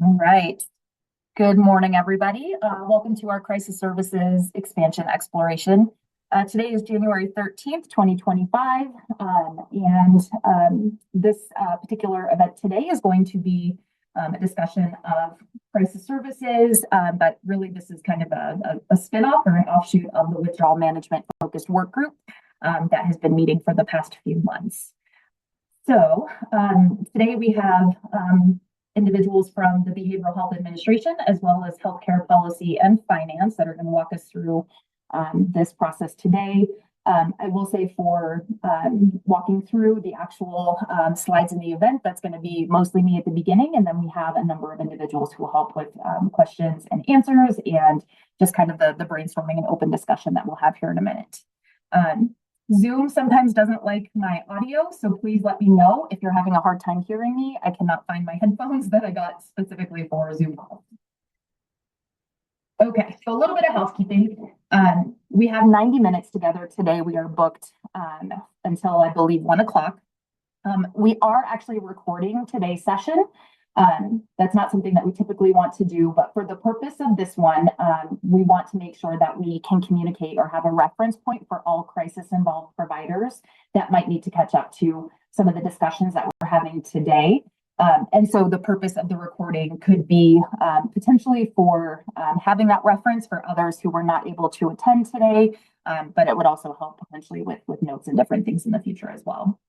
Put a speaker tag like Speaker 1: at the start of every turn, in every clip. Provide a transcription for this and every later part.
Speaker 1: All right. Good morning, everybody. Welcome to our Crisis Services Expansion Exploration. Today is January 13th, 2025, and this particular event today is going to be a discussion of crisis services, but really this is kind of a spin-off or an offshoot of the withdrawal management focused work group that has been meeting for the past few months. So today we have individuals from the Behavioral Health Administration, as well as Healthcare Policy and Finance that are going to walk us through this process today. I will say for walking through the actual slides in the event, that's going to be mostly me at the beginning, and then we have a number of individuals who will help with questions and answers and just kind of the brainstorming and open discussion that we'll have here in a minute. Zoom sometimes doesn't like my audio, so please let me know if you're having a hard time hearing me. I cannot find my headphones that I got specifically for a Zoom call. Okay, so a little bit of housekeeping. We have 90 minutes together today. We are booked until I believe 1 o'clock. We are actually recording today's session. That's not something that we typically want to do, but for the purpose of this one, we want to make sure that we can communicate or have a reference point for all crisis-involved providers that might need to catch up to some of the discussions that we're having today. And so the purpose of the recording could be potentially for having that reference for others who were not able to attend today, but it would also help potentially with notes and different things in the future as well.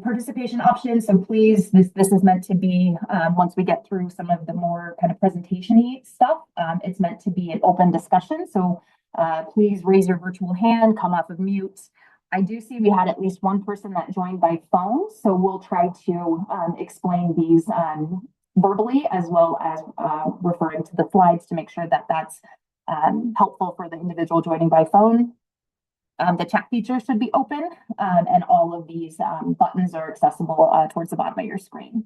Speaker 1: Participation options. So please, this is meant to be, once we get through some of the more kind of presentation-y stuff, it's meant to be an open discussion. So please raise your virtual hand, come off of mute. I do see we had at least one person that joined by phone. So we'll try to explain these verbally as well as referring to the slides to make sure that that's helpful for the individual joining by phone. The chat feature should be open, and all of these buttons are accessible towards the bottom of your screen.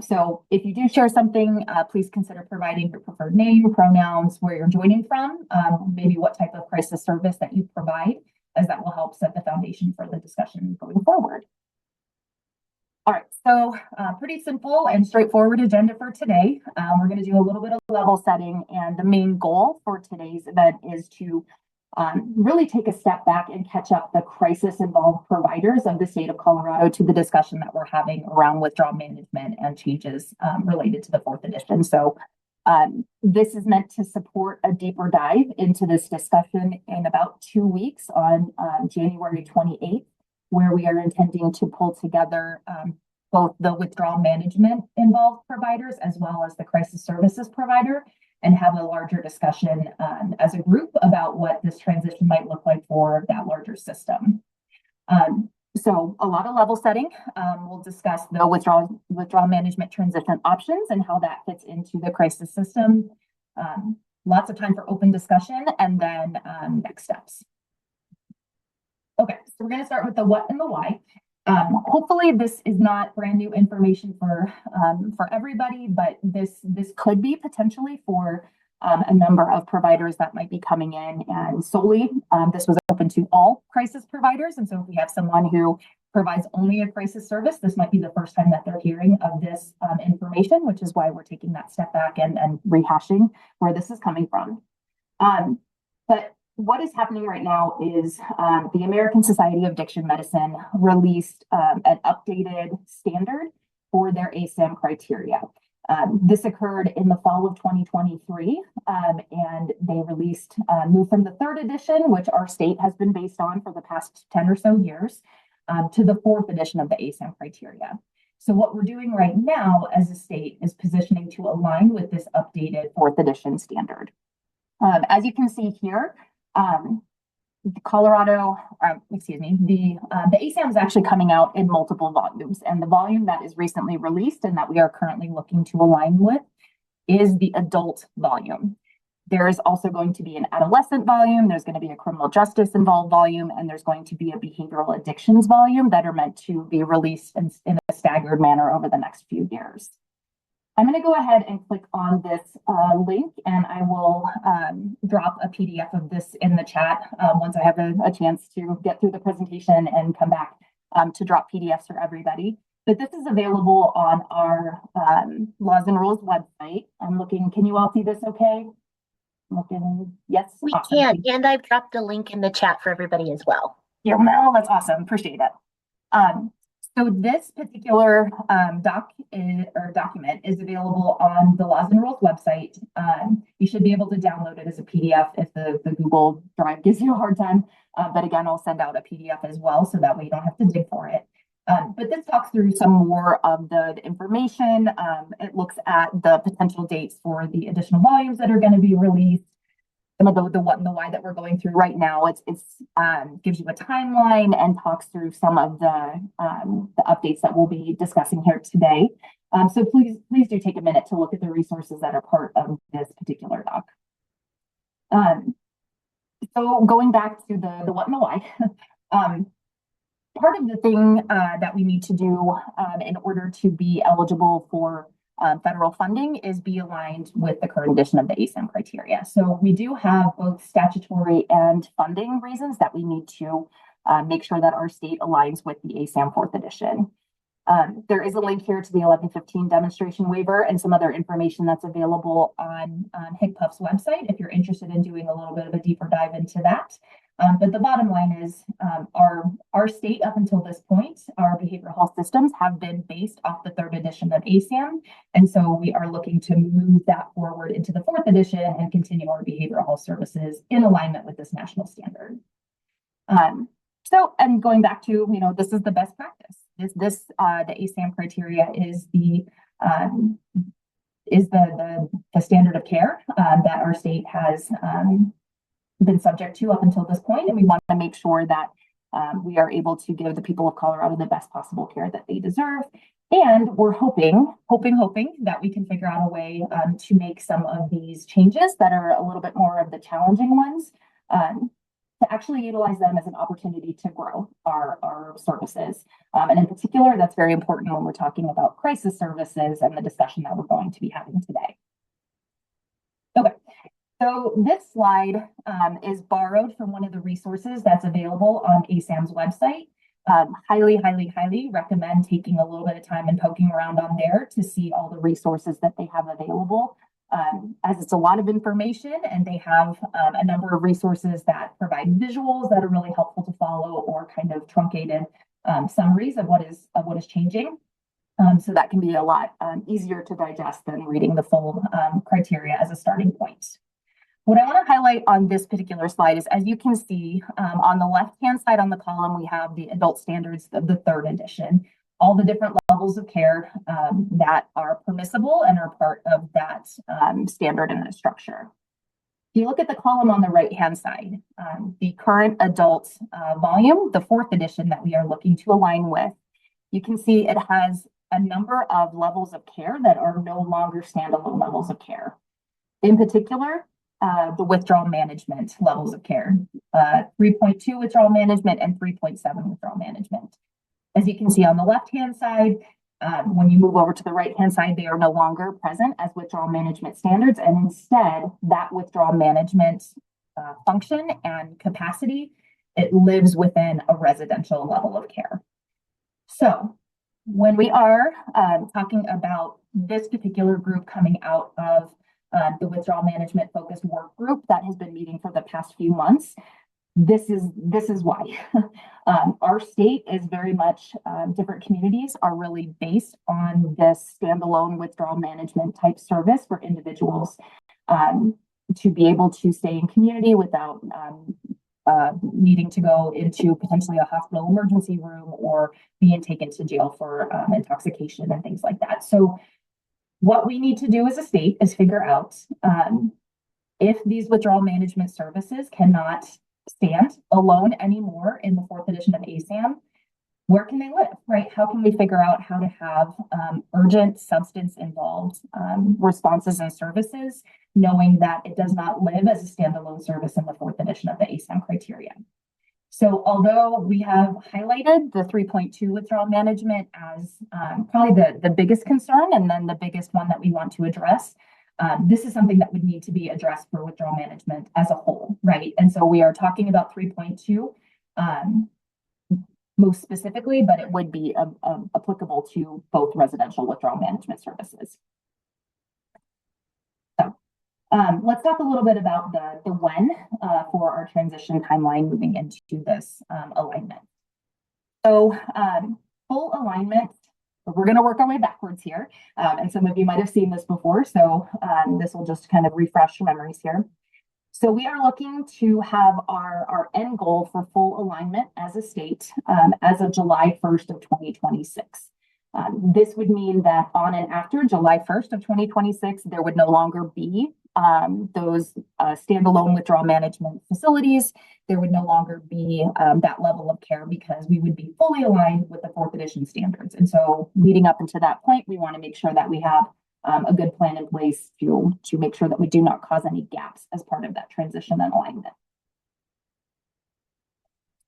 Speaker 1: So if you do share something, please consider providing your preferred name, pronouns, where you're joining from, maybe what type of crisis service that you provide, as that will help set the foundation for the discussion going forward. All right, so pretty simple and straightforward agenda for today. We're going to do a little bit of level setting, and the main goal for today's event is to really take a step back and catch up the crisis-involved providers of the state of Colorado to the discussion that we're having around withdrawal management and changes related to the 4th edition. So this is meant to support a deeper dive into this discussion in about 2 weeks on January 28th, where we are intending to pull together both the withdrawal management involved providers as well as the crisis services provider, and have a larger discussion as a group about what this transition might look like for that larger system. So a lot of level setting. We'll discuss the withdrawal management transition options and how that fits into the crisis system. Lots of time for open discussion, and then next steps. Okay, so we're going to start with the what and the why. Hopefully this is not brand new information for everybody, but this could be potentially for a number of providers that might be coming in, and solely this was open to all crisis providers. And so if we have someone who provides only a crisis service, this might be the first time that they're hearing of this information, which is why we're taking that step back and rehashing where this is coming from. But what is happening right now is the American Society of Addiction Medicine released an updated standard for their ASAM criteria. This occurred in the fall of 2023, and they released, moved from the 3rd edition, which our state has been based on for the past 10 or so years, to the 4th edition of the ASAM criteria. So what we're doing right now as a state is positioning to align with this updated 4th edition standard. As you can see here, Colorado, the ASAM is actually coming out in multiple volumes, and the volume that is recently released and that we are currently looking to align with is the adult volume. There is also going to be an adolescent volume, there's going to be a criminal justice involved volume, and there's going to be a behavioral addictions volume that are meant to be released in a staggered manner over the next few years. I'm going to go ahead and click on this link, and I will drop a PDF of this in the chat once I have a chance to get through the presentation and come back to drop PDFs for everybody. But this is available on our laws and rules website. I'm looking, can you all see this okay? Looking, yes.
Speaker 2: We
Speaker 1: Awesome.
Speaker 2: can, and I've dropped a link in the chat for everybody as well.
Speaker 1: Here, Mel, that's awesome. Appreciate it. Um, so this particular document is available on the Laws and Rules website. You should be able to download it as a PDF if the Google Drive gives you a hard time. But again, I'll send out a PDF as well, so that way you don't have to dig for it. But this talks through some more of the information. It looks at the potential dates for the additional volumes that are going to be released. Some of the what and the why that we're going through right now. It's gives you a timeline and talks through some of the updates that we'll be discussing here today. So please do take a minute to look at the resources that are part of this particular doc. So going back to the what and the why, part of the thing that we need to do in order to be eligible for federal funding is be aligned with the current edition of the ASAM criteria. So we do have both statutory and funding reasons that we need to make sure that our state aligns with the ASAM 4th edition. There is a link here to the 1115 demonstration waiver and some other information that's available on HCPUF's website if you're interested in doing a little bit of a deeper dive into that. But the bottom line is our state up until this point, our behavioral health systems have been based off the 3rd edition of ASAM. And so we are looking to move that forward into the 4th edition and continue our behavioral health services in alignment with this national standard. And going back to, this is the best practice. The ASAM criteria is the standard of care that our state has been subject to up until this point, and we want to make sure that we are able to give the people of Colorado the best possible care that they deserve. And we're hoping that we can figure out a way to make some of these changes that are a little bit more of the challenging ones, to actually utilize them as an opportunity to grow our services. And in particular, that's very important when we're talking about crisis services and the discussion that we're going to be having today. Okay. So this slide is borrowed from one of the resources that's available on ASAM's website. Highly recommend taking a little bit of time and poking around on there to see all the resources that they have available, as it's a lot of information, and they have a number of resources that provide visuals that are really helpful to follow, or kind of truncated summaries of what is changing. So that can be a lot easier to digest than reading the full criteria as a starting point. What I want to highlight on this particular slide is, as you can see, on the left-hand side on the column, we have the adult standards of the 3rd edition, all the different levels of care that are permissible and are part of that standard and the structure. If you look at the column on the right-hand side, the current adult volume, the 4th edition that we are looking to align with, you can see it has a number of levels of care that are no longer standalone levels of care. In particular, the withdrawal management levels of care, 3.2 withdrawal management and 3.7 withdrawal management. As you can see on the left-hand side, when you move over to the right-hand side, they are no longer present as withdrawal management standards, and instead that withdrawal management function and capacity, it lives within a residential level of care. So when we are talking about this particular group coming out of the withdrawal management focused work group that has been meeting for the past few months, this is why. Our state is very much, different communities are really based on this standalone withdrawal management type service for individuals to be able to stay in community without needing to go into potentially a hospital emergency room or being taken to jail for intoxication and things like that. So what we need to do as a state is figure out if these withdrawal management services cannot stand alone anymore in the 4th edition of ASAM, where can they live, right? How can we figure out how to have urgent substance involved responses and services, knowing that it does not live as a standalone service in the 4th edition of the ASAM criteria? So although we have highlighted the 3.2 withdrawal management as probably the biggest concern and then the biggest one that we want to address, this is something that would need to be addressed for withdrawal management as a whole, right? And so we are talking about 3.2. most specifically, but it would be applicable to both residential withdrawal management services. So let's talk a little bit about the when for our transition timeline moving into this alignment. So full alignment, we're going to work our way backwards here. And some of you might have seen this before, so this will just kind of refresh your memories here. So we are looking to have our end goal for full alignment as a state as of July 1st of 2026. This would mean that on and after July 1st of 2026, there would no longer be those standalone withdrawal management facilities. There would no longer be that level of care because we would be fully aligned with the fourth edition standards. And so leading up into that point, we want to make sure that we have a good plan in place to make sure that we do not cause any gaps as part of that transition and alignment.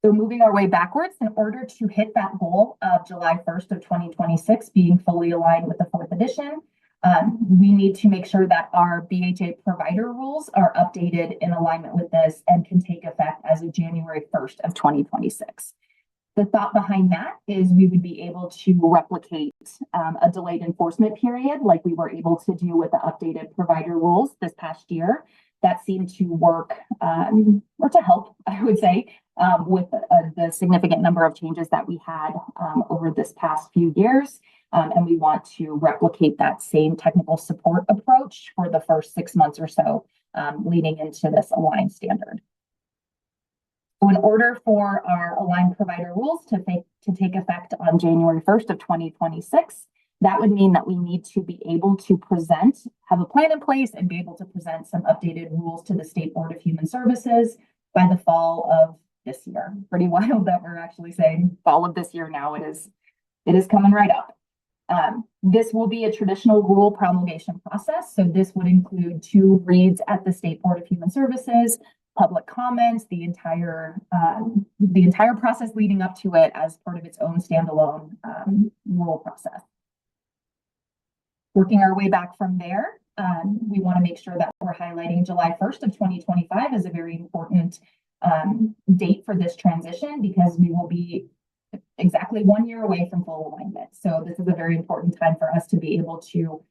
Speaker 1: So moving our way backwards, in order to hit that goal of July 1st of 2026 being fully aligned with the fourth edition, we need to make sure that our BHA provider rules are updated in alignment with this and can take effect as of January 1st of 2026. The thought behind that is we would be able to replicate a delayed enforcement period like we were able to do with the updated provider rules this past year. That seemed to work or to help, I would say, with the significant number of changes that we had over this past few years. And we want to replicate that same technical support approach for the first 6 months or so leading into this aligned standard. So in order for our aligned provider rules to take effect on January 1st of 2026, that would mean that we need to be able to have a plan in place and be able to present some updated rules to the State Board of Human Services by the fall of this year. Pretty wild that we're actually saying fall of this year now. It is coming right up. This will be a traditional rule promulgation process. So this would include 2 reads at the State Board of Human Services, public comments, the entire process leading up to it as part of its own standalone rule process. Working our way back from there, we want to make sure that we're highlighting July 1st of 2025 as a very important date for this transition because we will be exactly 1 year away from full alignment. So this is a very important time for us to be able to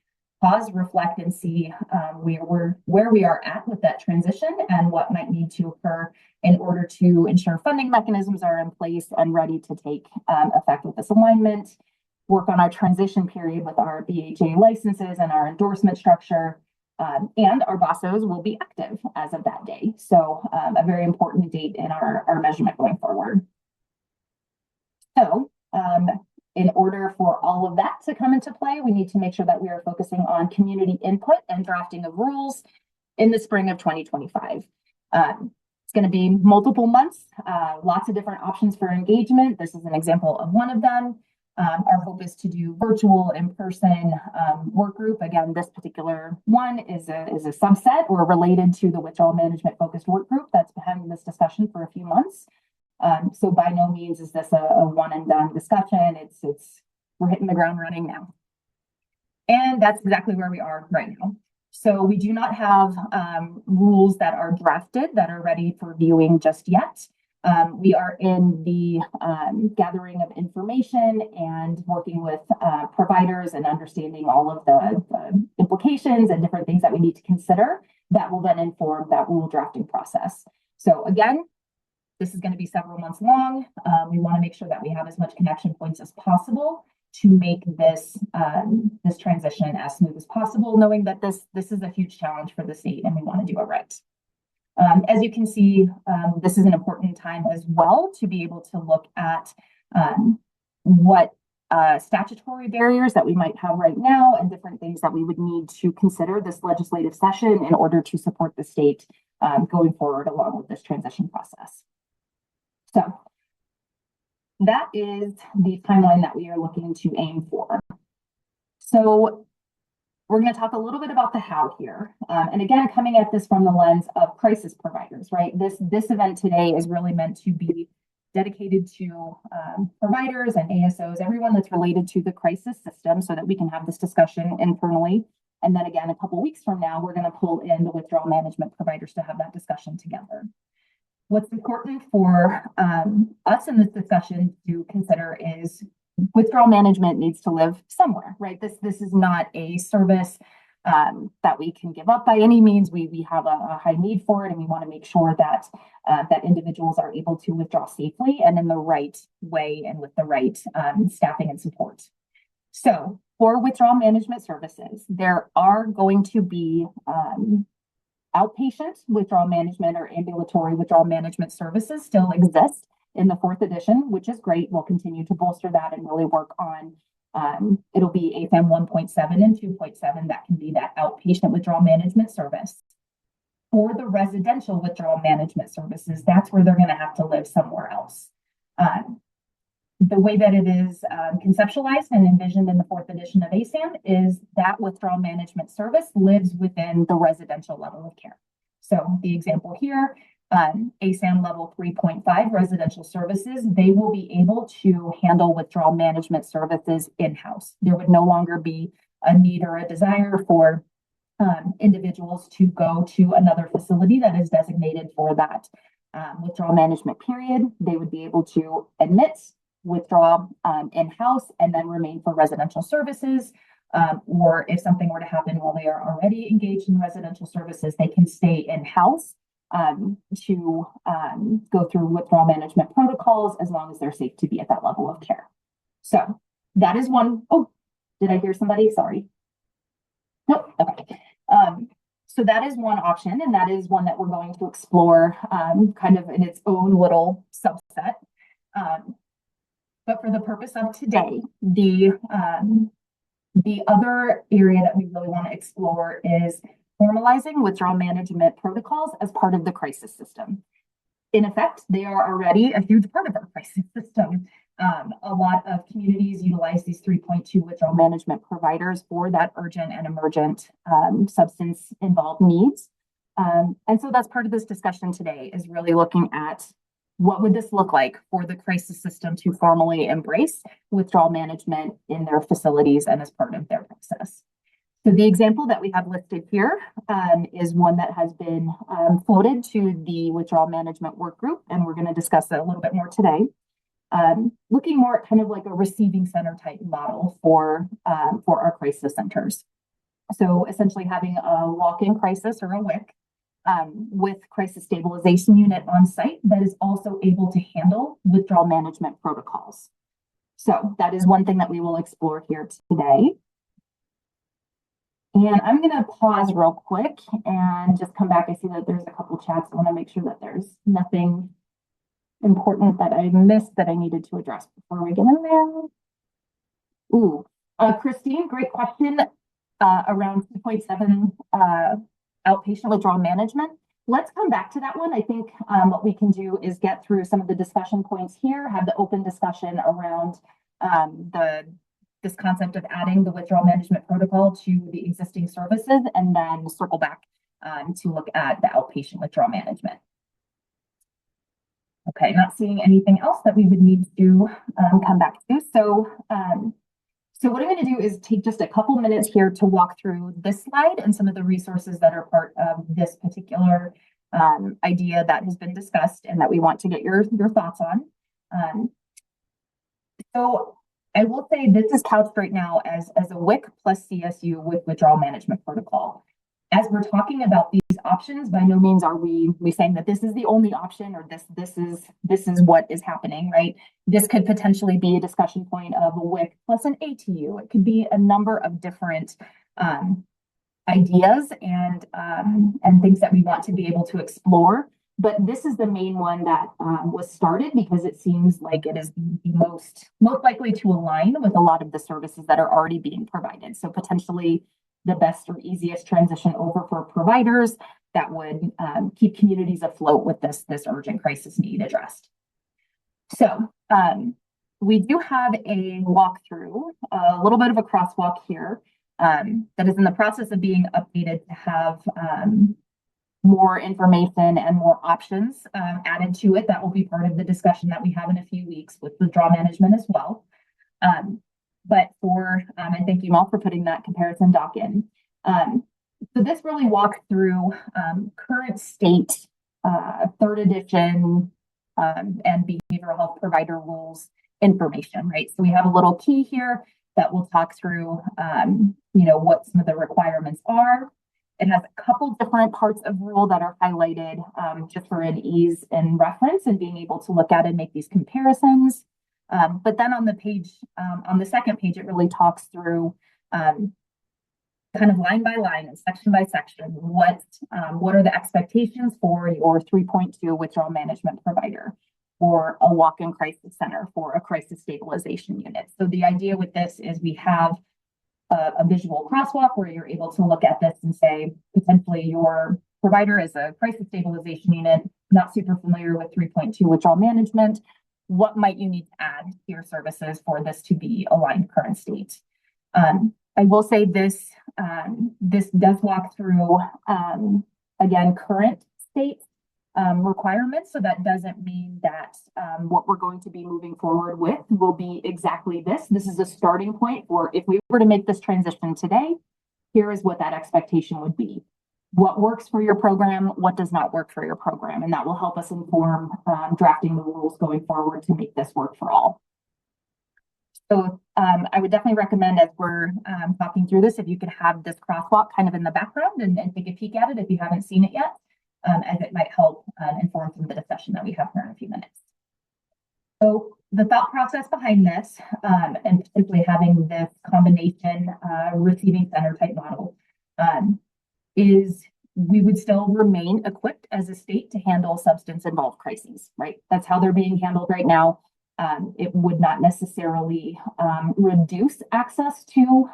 Speaker 1: pause, reflect, and see where we are at with that transition and what might need to occur in order to ensure funding mechanisms are in place and ready to take effect with this alignment, work on our transition period with our BHA licenses and our endorsement structure, and our BOSSOs will be active as of that day. So a very important date in our measurement going forward. So in order for all of that to come into play, we need to make sure that we are focusing on community input and drafting of rules in the spring of 2025. It's going to be multiple months, lots of different options for engagement. This is an example of one of them. Our hope is to do virtual, in-person work group. Again, this particular one is a subset or related to the withdrawal management focused work group that's been having this discussion for a few months. So by no means is this a one and done discussion. We're hitting the ground running now. And that's exactly where we are right now. So we do not have rules that are drafted that are ready for viewing just yet. We are in the gathering of information and working with providers and understanding all of the implications and different things that we need to consider that will then inform that rule drafting process. So again, this is going to be several months long. We want to make sure that we have as much connection points as possible to make this transition as smooth as possible, knowing that this is a huge challenge for the state and we want to do it right. As you can see, this is an important time as well to be able to look at what statutory barriers that we might have right now and different things that we would need to consider this legislative session in order to support the state going forward along with this transition process. So that is the timeline that we are looking to aim for. So we're going to talk a little bit about the how here. And again, coming at this from the lens of crisis providers, right? This event today is really meant to be dedicated to providers and ASOs, everyone that's related to the crisis system so that we can have this discussion internally. And then again, a couple of weeks from now, we're going to pull in the withdrawal management providers to have that discussion together. What's important for us us in this discussion to consider is withdrawal management needs to live somewhere, right? This is not a service that we can give up by any means. We have a high need for it, and we want to make sure that that individuals are able to withdraw safely and in the right way and with the right staffing and support. So for withdrawal management services, there are going to be outpatient withdrawal management or ambulatory withdrawal management services still exist in the fourth edition, which is great. We'll continue to bolster that and really work on it'll be AFAM 1.7 and 2.7 that can be that outpatient withdrawal management service. For the residential withdrawal management services, that's where they're going to have to live somewhere else. The way that it is conceptualized and envisioned in the fourth edition of ASAM is that withdrawal management service lives within the residential level of care. So the example here, ASAM level 3.5 residential services, they will be able to handle withdrawal management services in-house. There would no longer be a need or a desire for individuals to go to another facility that is designated for that withdrawal management period. They would be able to admit, withdraw in-house, and then remain for residential services. Or if something were to happen while they are already engaged in residential services, they can stay in-house to go through withdrawal management protocols as long as they're safe to be at that level of care. So that is one. Oh, did I hear somebody? Sorry. Nope. Okay. So that is one option, and that is one that we're going to explore kind of in its own little subset. But for the purpose of today, the other area that we really want to explore is formalizing withdrawal management protocols as part of the crisis system. In effect, they are already a huge part of our crisis system. A lot of communities utilize these 3.2 withdrawal management providers for that urgent and emergent substance involved needs. And so that's part of this discussion today is really looking at what would this look like for the crisis system to formally embrace withdrawal management in their facilities and as part of their process. So the example that we have listed here is one that has been floated to the withdrawal management work group, and we're going to discuss that a little bit more today. Looking more at kind of like a receiving center type model for our crisis centers. So essentially having a walk-in crisis or a WIC with crisis stabilization unit on site that is also able to handle withdrawal management protocols. So that is one thing that we will explore here today. And I'm going to pause real quick and just come back. I see that there's a couple chats. I want to make sure that there's nothing important that I missed that I needed to address before we get in there. Ooh, Christine, great question around 2.7 outpatient withdrawal management. Let's come back to that one. I think what we can do is get through some of the discussion points here, have the open discussion around this concept of adding the withdrawal management protocol to the existing services, and then circle back to look at the outpatient withdrawal management. Okay, not seeing anything else that we would need to come back to. So what I'm going to do is take just a couple minutes here to walk through this slide and some of the resources that are part of this particular idea that has been discussed and that we want to get your thoughts on. So I will say this is couched right now as a WIC plus CSU with withdrawal management protocol. As we're talking about these options, by no means are we saying that this is the only option or this is what is happening, right? This could potentially be a discussion point of a WIC plus an ATU. It could be a number of different ideas and things that we want to be able to explore. But this is the main one that was started because it seems like it is the most likely to align with a lot of the services that are already being provided. So potentially the best or easiest transition over for providers that would keep communities afloat with this urgent crisis need addressed. So we do have a walkthrough, a little bit of a crosswalk here that is in the process of being updated to have more information and more options added to it. That will be part of the discussion that we have in a few weeks with withdrawal management as well. But and thank you all for putting that comparison doc in. So this really walks through current state, third edition and behavioral health provider rules information, right? So we have a little key here that we'll talk through, what some of the requirements are. It has a couple different parts of rule that are highlighted just for an ease and reference and being able to look at and make these comparisons. But then on the page, on the second page, it really talks through kind of line by line and section by section, what are the expectations for your 3.2 withdrawal management provider, or a walk-in crisis center, for a crisis stabilization unit. So the idea with this is we have a visual crosswalk where you're able to look at this and say, potentially your provider is a crisis stabilization unit, not super familiar with 3.2 withdrawal management. What might you need to add to your services for this to be aligned current state? I will say this, this does walk through, again, current state requirements. So that doesn't mean that what we're going to be moving forward with will be exactly this. This is a starting point for, if we were to make this transition today, here is what that expectation would be. What works for your program, what does not work for your program, and that will help us inform drafting the rules going forward to make this work for all. So I would definitely recommend, as we're talking through this, if you could have this crosswalk kind of in the background and take a peek at it if you haven't seen it yet, as it might help inform some of the discussion that we have here in a few minutes. So the thought process behind this, and simply having this combination receiving center type model, is we would still remain equipped as a state to handle substance involved crises, right? That's how they're being handled right now. It would not necessarily reduce access to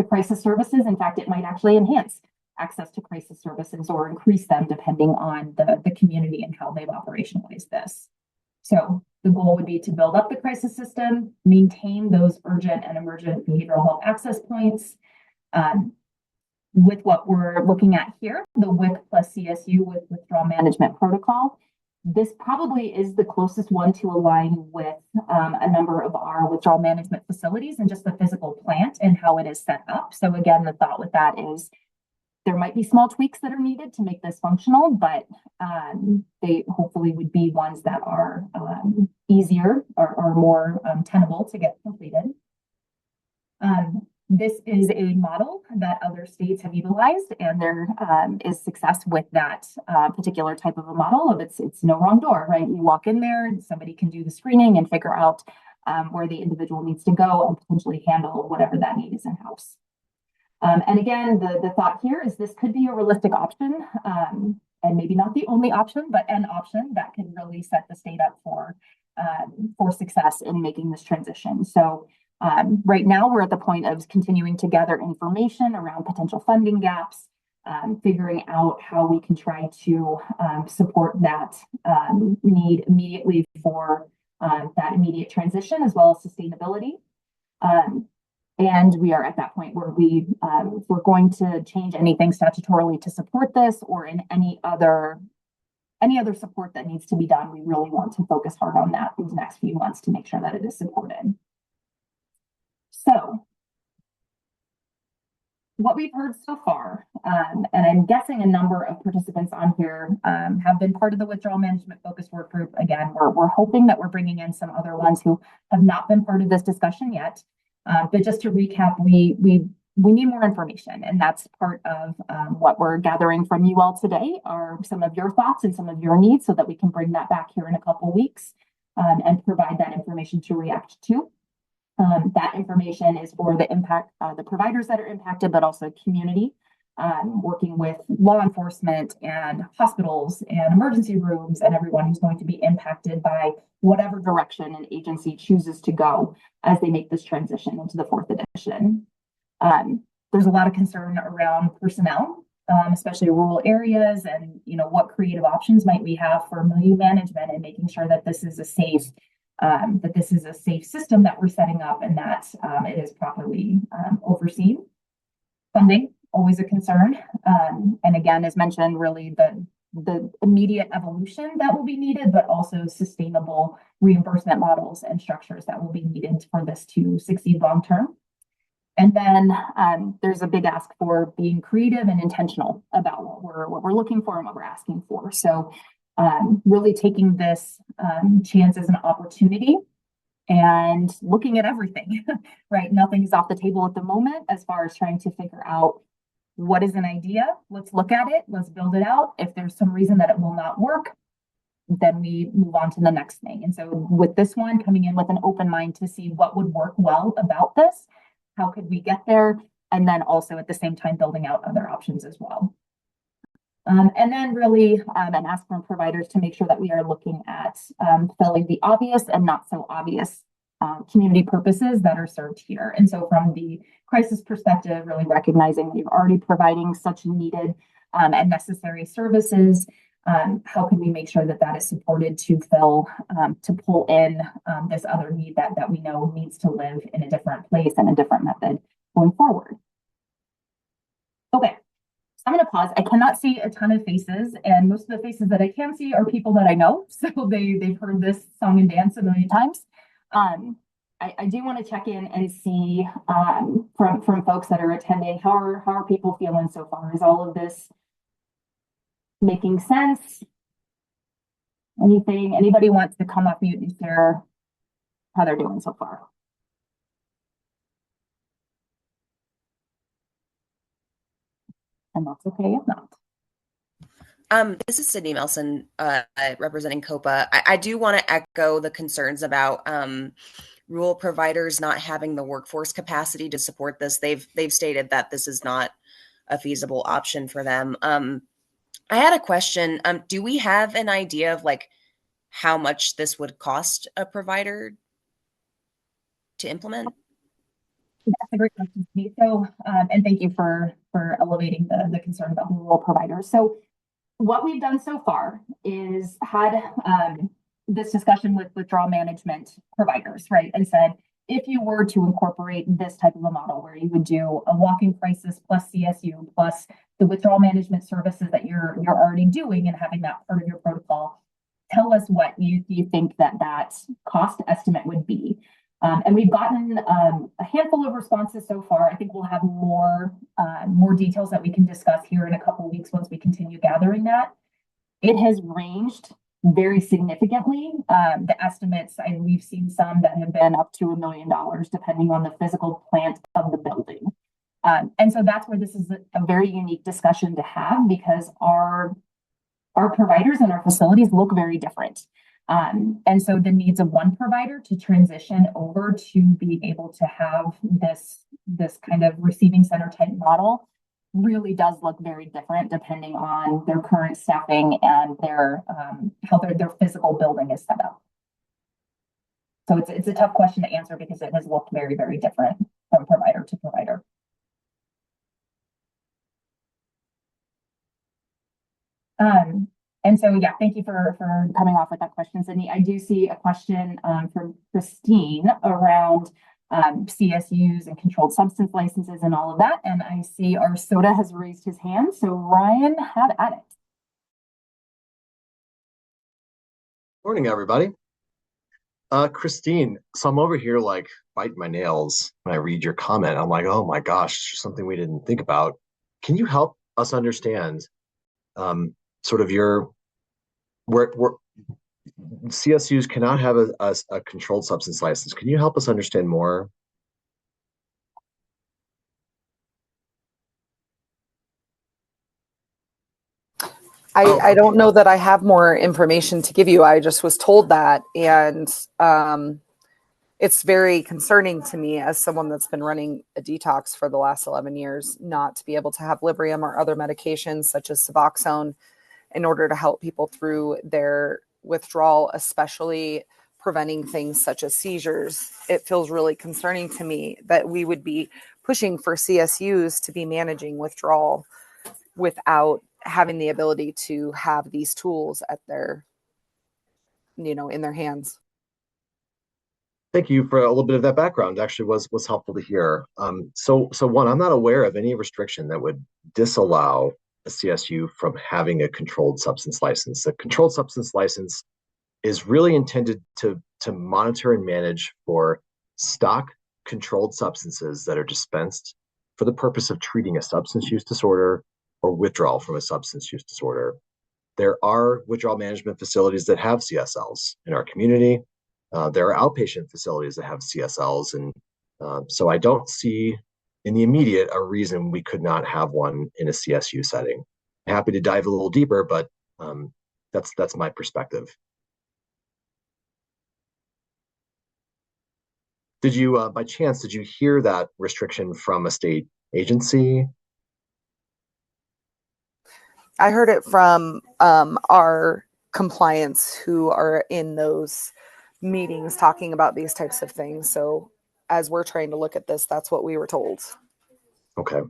Speaker 1: crisis services. In fact, it might actually enhance access to crisis services or increase them depending on the community and how they've operationalized this. So the goal would be to build up the crisis system, maintain those urgent and emergent behavioral health access points. With what we're looking at here, the WIC plus CSU with withdrawal management protocol, this probably is the closest one to align with a number of our withdrawal management facilities and just the physical plant and how it is set up. So again, the thought with that is there might be small tweaks that are needed to make this functional, but they hopefully would be ones that are easier or more tenable to get completed. This is a model that other states have utilized, and there is success with that particular type of a model of it's no wrong door, right? You walk in there, somebody can do the screening and figure out where the individual needs to go and potentially handle whatever that need is in-house. And again, the thought here is this could be a realistic option, and maybe not the only option, but an option that can really set the state up for success in making this transition. So right now, we're at the point of continuing to gather information around potential funding gaps, figuring out how we can try to support that need immediately for that immediate transition, as well as sustainability. And we are at that point where we're going to change anything statutorily to support this, or in any other support that needs to be done. We really want to focus hard on that these next few months to make sure that it is supported. So what we've heard so far, and I'm guessing a number of participants on here have been part of the withdrawal management focus work group. Again, we're hoping that we're bringing in some other ones who have not been part of this discussion yet. But just to recap, we need more information, and that's part of what we're gathering from you all today are some of your thoughts and some of your needs, so that we can bring that back here in a couple of weeks and provide that information to react to. That information is for the providers that are impacted, but also community, working with law enforcement and hospitals and emergency rooms and everyone who's going to be impacted by whatever direction an agency chooses to go as they make this transition into the fourth edition. There's a lot of concern around personnel, especially rural areas, and what creative options might we have for milieu management and making sure that this is a safe system that we're setting up, and that it is properly overseen. Funding, always a concern. And again, as mentioned, really the immediate evolution that will be needed, but also sustainable reimbursement models and structures that will be needed for this to succeed long term. And then there's a big ask for being creative and intentional about what we're looking for and what we're asking for. So really taking this chance as an opportunity and looking at everything, right? Nothing is off the table at the moment as far as trying to figure out what is an idea. Let's look at it. Let's build it out. If there's some reason that it will not work, then we move on to the next thing. And so with this one, coming in with an open mind to see what would work well about this, how could we get there? And then also at the same time, building out other options as well. And then really, and ask from providers to make sure that we are looking at filling the obvious and not so obvious community purposes that are served here. And so from the crisis perspective, really recognizing that you're already providing such needed and necessary services, how can we make sure that that is supported to fill, to pull in this other need that we know needs to live in a different place and a different method going forward. Okay. I'm going to pause. I cannot see a ton of faces, and most of the faces that I can see are people that I know. So they've heard this song and dance a million times. I do want to check in and see from folks that are attending, how are people feeling so far? Is all of this making sense? Anybody wants to come off mute and share how they're doing so far? And that's okay if not.
Speaker 3: This is Sydney Melson, representing COPA. I do want to echo the concerns about rural providers not having the workforce capacity to support this. They've stated that this is not a feasible option for them. I had a question. Do we have an idea of like how much this would cost a provider to implement?
Speaker 1: That's a great question, Steve. So, and thank you for elevating the concern about the rural providers. So, what we've done so far is had this discussion with withdrawal management providers, right, and said if you were to incorporate this type of a model where you would do a walk-in crisis plus CSU plus the withdrawal management services that you're already doing and having that part of your protocol, tell us what you think that cost estimate would be. And we've gotten a handful of responses so far. I think we'll have more details that we can discuss here in a couple of weeks once we continue gathering that. It has ranged very significantly. The estimates, we've seen some that have been up to $1 million, depending on the physical plant of the building. And so that's where this is a very unique discussion to have, because our providers and our facilities look very different. And so the needs of one provider to transition over to being able to have this kind of receiving center type model really does look very different depending on their current staffing and their how their physical building is set up. So it's a tough question to answer because it has looked very, very different from provider to provider. And so, yeah, thank you for coming off with that question, Sydney. I do see a question from Christine around CSUs and controlled substance licenses and all of that. And I see our Soda has raised his hand. So Ryan, have at it.
Speaker 4: Morning, everybody. Christine, so I'm over here like biting my nails when I read your comment. I'm like, oh my gosh, something we didn't think about. Can you help us understand sort of where CSUs cannot have a controlled substance license? Can you help us understand more?
Speaker 5: I don't know that I have more information to give you. I just was told that, and it's very concerning to me as someone that's been running a detox for the last 11 years, not to be able to have Librium or other medications such as Suboxone in order to help people through their withdrawal, especially preventing things such as seizures. It feels really concerning to me that we would be pushing for CSUs to be managing withdrawal without having the ability to have these tools at their, in their hands.
Speaker 4: Thank you for a little bit of that background. Actually was helpful to hear. So one, I'm not aware of any restriction that would disallow a CSU from having a controlled substance license. A controlled substance license is really intended to monitor and manage for stock controlled substances that are dispensed for the purpose of treating a substance use disorder or withdrawal from a substance use disorder. There are withdrawal management facilities that have CSLs in our community. There are outpatient facilities that have CSLs. And so I don't see in the immediate a reason we could not have one in a CSU setting. Happy to dive a little deeper, but that's my perspective. Did you, by chance, did you hear that restriction from a state agency?
Speaker 5: I heard it from our compliance who are in those meetings talking about these types of things. So as we're trying to look at this, that's what we were told.
Speaker 4: Okay.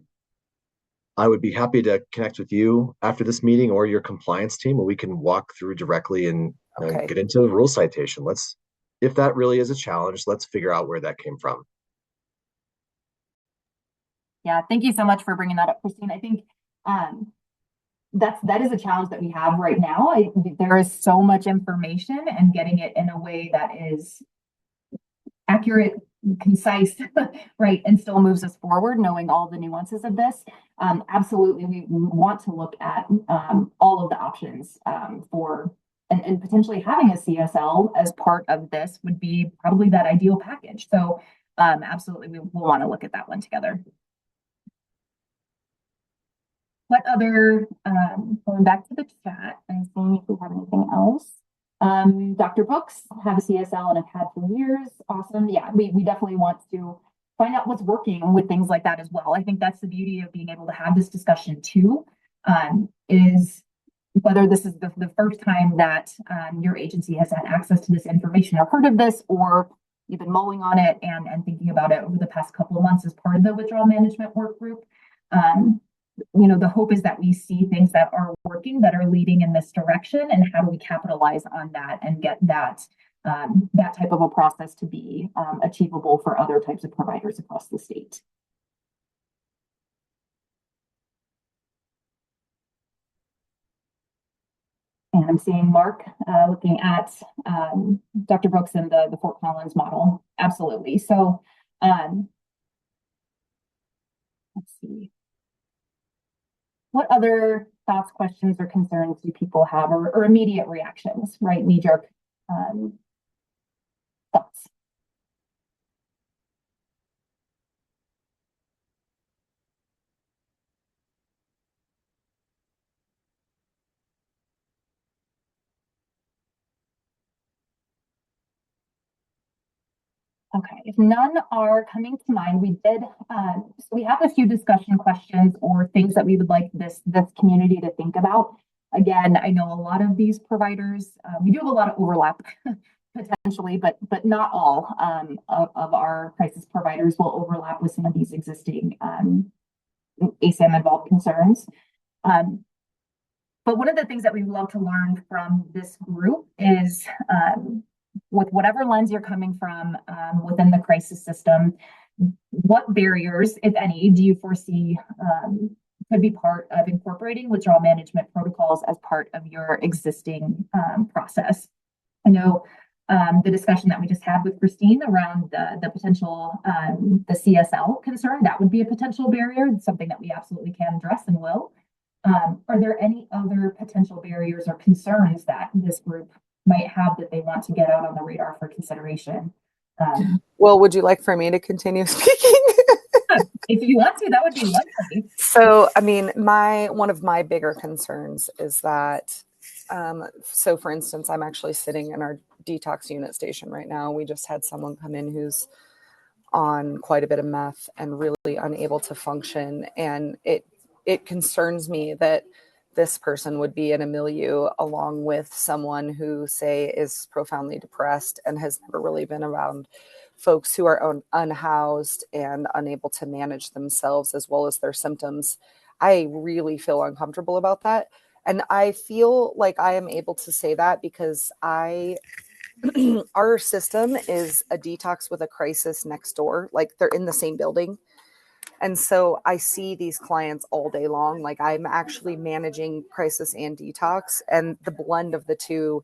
Speaker 4: I would be happy to connect with you after this meeting or your compliance team, where we can walk through directly and
Speaker 5: Okay.
Speaker 4: get into the rule citation. If that really is a challenge, let's figure out where that came from.
Speaker 1: Yeah, thank you so much for bringing that up, Christine. I think that is a challenge that we have right now. There is so much information, and getting it in a way that is accurate, concise, right, and still moves us forward, knowing all the nuances of this. Absolutely, we want to look at all of the options for and potentially having a CSL as part of this would be probably that ideal package. So absolutely, we will want to look at that one together. What other, going back to the chat and seeing if we have anything else. Dr. Brooks have a CSL and have had for years. Awesome. Yeah, we definitely want to find out what's working with things like that as well. I think that's the beauty of being able to have this discussion too, is whether this is the first time that your agency has had access to this information or heard of this, or you've been mulling on it and thinking about it over the past couple of months as part of the withdrawal management work group. You know, the hope is that we see things that are working, that are leading in this direction, and how do we capitalize on that and get that that type of a process to be achievable for other types of providers across the state. And I'm seeing Mark looking at Dr. Brooks and the Fort Collins model. Absolutely. So let's see. What other thoughts, questions, or concerns do people have, or immediate reactions, right? Knee-jerk thoughts. Okay, if none are coming to mind, so we have a few discussion questions or things that we would like this community to think about. Again, I know a lot of these providers, we do have a lot of overlap potentially, but not all of our crisis providers will overlap with some of these existing ASAM involved concerns. But one of the things that we love to learn from this group is with whatever lens you're coming from within the crisis system, what barriers, if any, do you foresee could be part of incorporating withdrawal management protocols as part of your existing process? I know the discussion that we just had with Christine around the potential, the CSL concern, that would be a potential barrier, something that we absolutely can address and will. Are there any other potential barriers or concerns that this group might have that they want to get out on the radar for consideration?
Speaker 5: Well, would you like for me to continue speaking?
Speaker 1: If you want to, that would be lovely.
Speaker 5: So, I mean, one of my bigger concerns is that, so for instance, I'm actually sitting in our detox unit station right now. We just had someone come in who's on quite a bit of meth and really unable to function. And it concerns me that this person would be in a milieu along with someone who, say, is profoundly depressed and has never really been around folks who are unhoused and unable to manage themselves as well as their symptoms. I really feel uncomfortable about that. And I feel like I am able to say that because our system is a detox with a crisis next door. Like, they're in the same building. And so I see these clients all day long. Like, I'm actually managing crisis and detox, and the blend of the two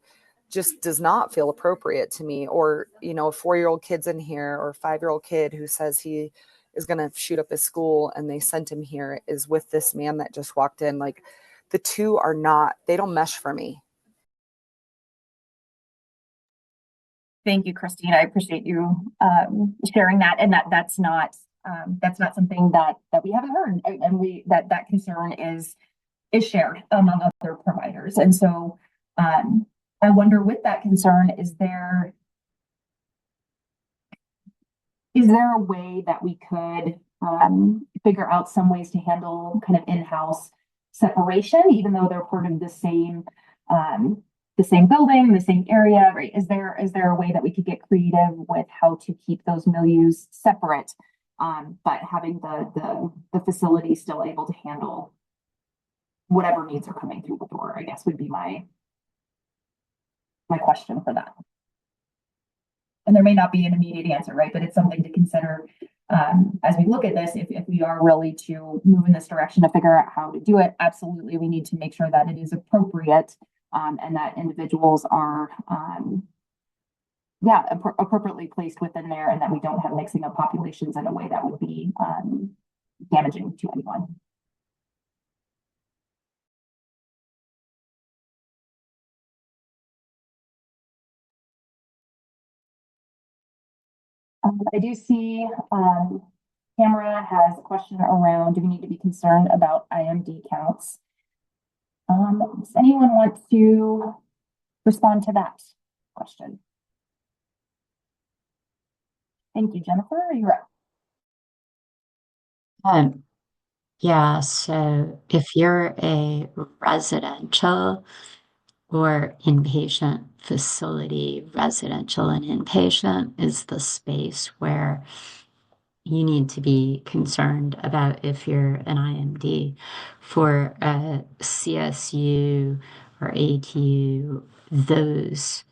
Speaker 5: just does not feel appropriate to me. Or, you know, a 4-year-old kid's in here, or a 5-year-old kid who says he is going to shoot up his school and they sent him here is with this man that just walked in. Like, the two are not, they don't mesh for me.
Speaker 1: Thank you, Christine. I appreciate you sharing that, and that's not something that we haven't heard, and that concern is shared among other providers. And so I wonder, with that concern, is there a way that we could figure out some ways to handle kind of in-house separation, even though they're part of the same building, the same area, right? Is there a way that we could get creative with how to keep those milieus separate, but having the facility still able to handle whatever needs are coming through the door, I guess, would be my question for that. And there may not be an immediate answer, right? But it's something to consider as we look at this. If we are really to move in this direction to figure out how to do it, absolutely, we need to make sure that it is appropriate and that individuals are appropriately placed within there, and that we don't have mixing of populations in a way that would be damaging to anyone. I do see Tamara has a question around, do we need to be concerned about IMD counts? Does anyone want to respond to that question? Thank you, Jennifer. You're up.
Speaker 6: Yeah, so if you're a residential or inpatient facility, residential and inpatient is the space where you need to be concerned about if you're an IMD. For a CSU or ATU, those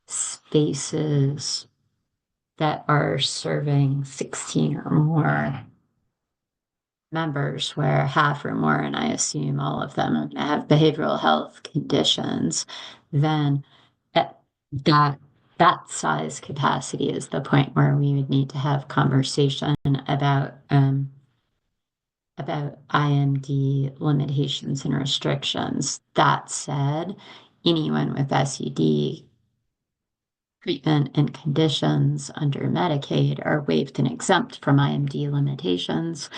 Speaker 6: spaces that are serving 16 or more members, where half or more, and I assume all of them, are going to have behavioral health conditions, then that size capacity is the point where we would need to have conversation about IMD limitations and restrictions. That said, anyone with SUD treatment and conditions under Medicaid are waived and exempt from IMD limitations.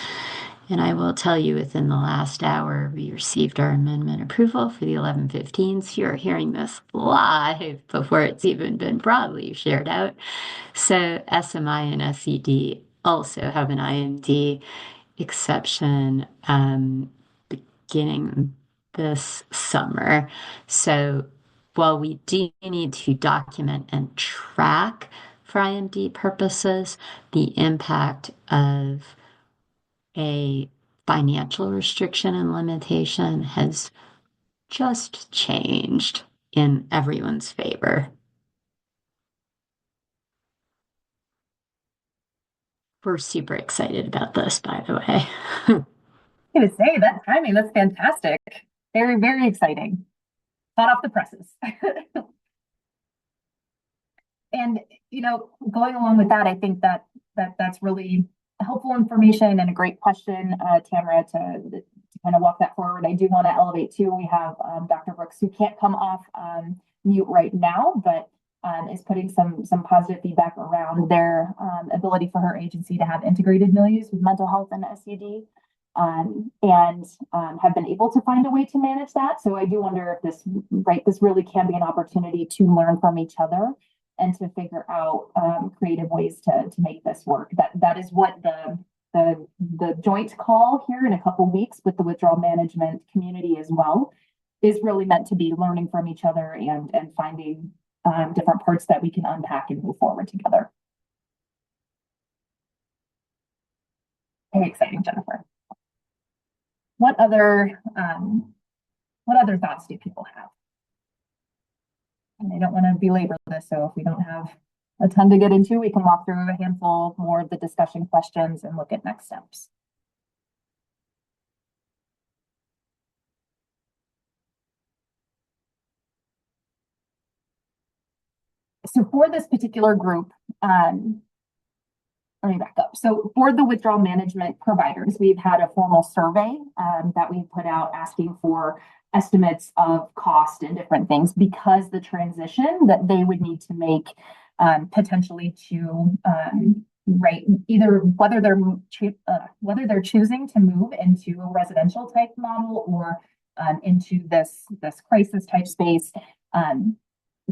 Speaker 6: And I will tell you, within the last hour, we received our amendment approval for the 1115s. You're hearing this live before it's even been broadly shared out. So SMI and SED also have an IMD exception beginning this summer. So while we do need to document and track for IMD purposes the impact of a financial restriction and limitation has just changed in everyone's favor. We're super excited about this, by the way.
Speaker 1: I'm going to say that timing, that's fantastic. Very, very exciting. Hot off the presses. And, going along with that, I think that's really helpful information and a great question, Tamara, to kind of walk that forward. I do want to elevate too. We have Dr. Brooks, who can't come off mute right now, but is putting some positive feedback around their ability for her agency to have integrated milieus with mental health and SUD, and have been able to find a way to manage that. So I do wonder if this really can be an opportunity to learn from each other and to figure out creative ways to make this work. That is what the joint call here in a couple weeks with the withdrawal management community as well is really meant to be, learning from each other and finding different parts that we can unpack and move forward together. Very exciting, Jennifer. What other thoughts do people have? And I don't want to belabor this, so if we don't have a ton to get into, we can walk through a handful more of the discussion questions and look at next steps. So for this particular group, let me back up. So for the withdrawal management providers, we've had a formal survey that we put out asking for estimates of cost and different things because the transition that they would need to make potentially to right either whether they're choosing to move into a residential type model or into this crisis type space.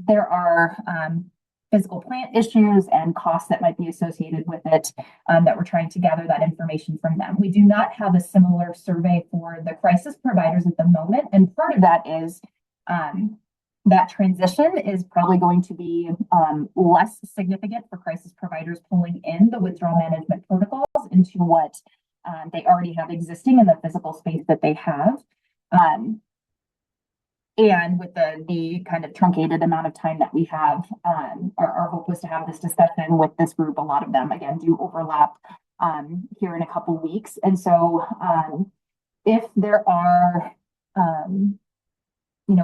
Speaker 1: There are physical plant issues and costs that might be associated with it that we're trying to gather that information from them. We do not have a similar survey for the crisis providers at the moment. And part of that is that transition is probably going to be less significant for crisis providers pulling in the withdrawal management protocols into what they already have existing in the physical space that they have. And with the kind of truncated amount of time that we have, our hope was to have this discussion with this group. A lot of them, again, do overlap here in a couple weeks. And so if there are,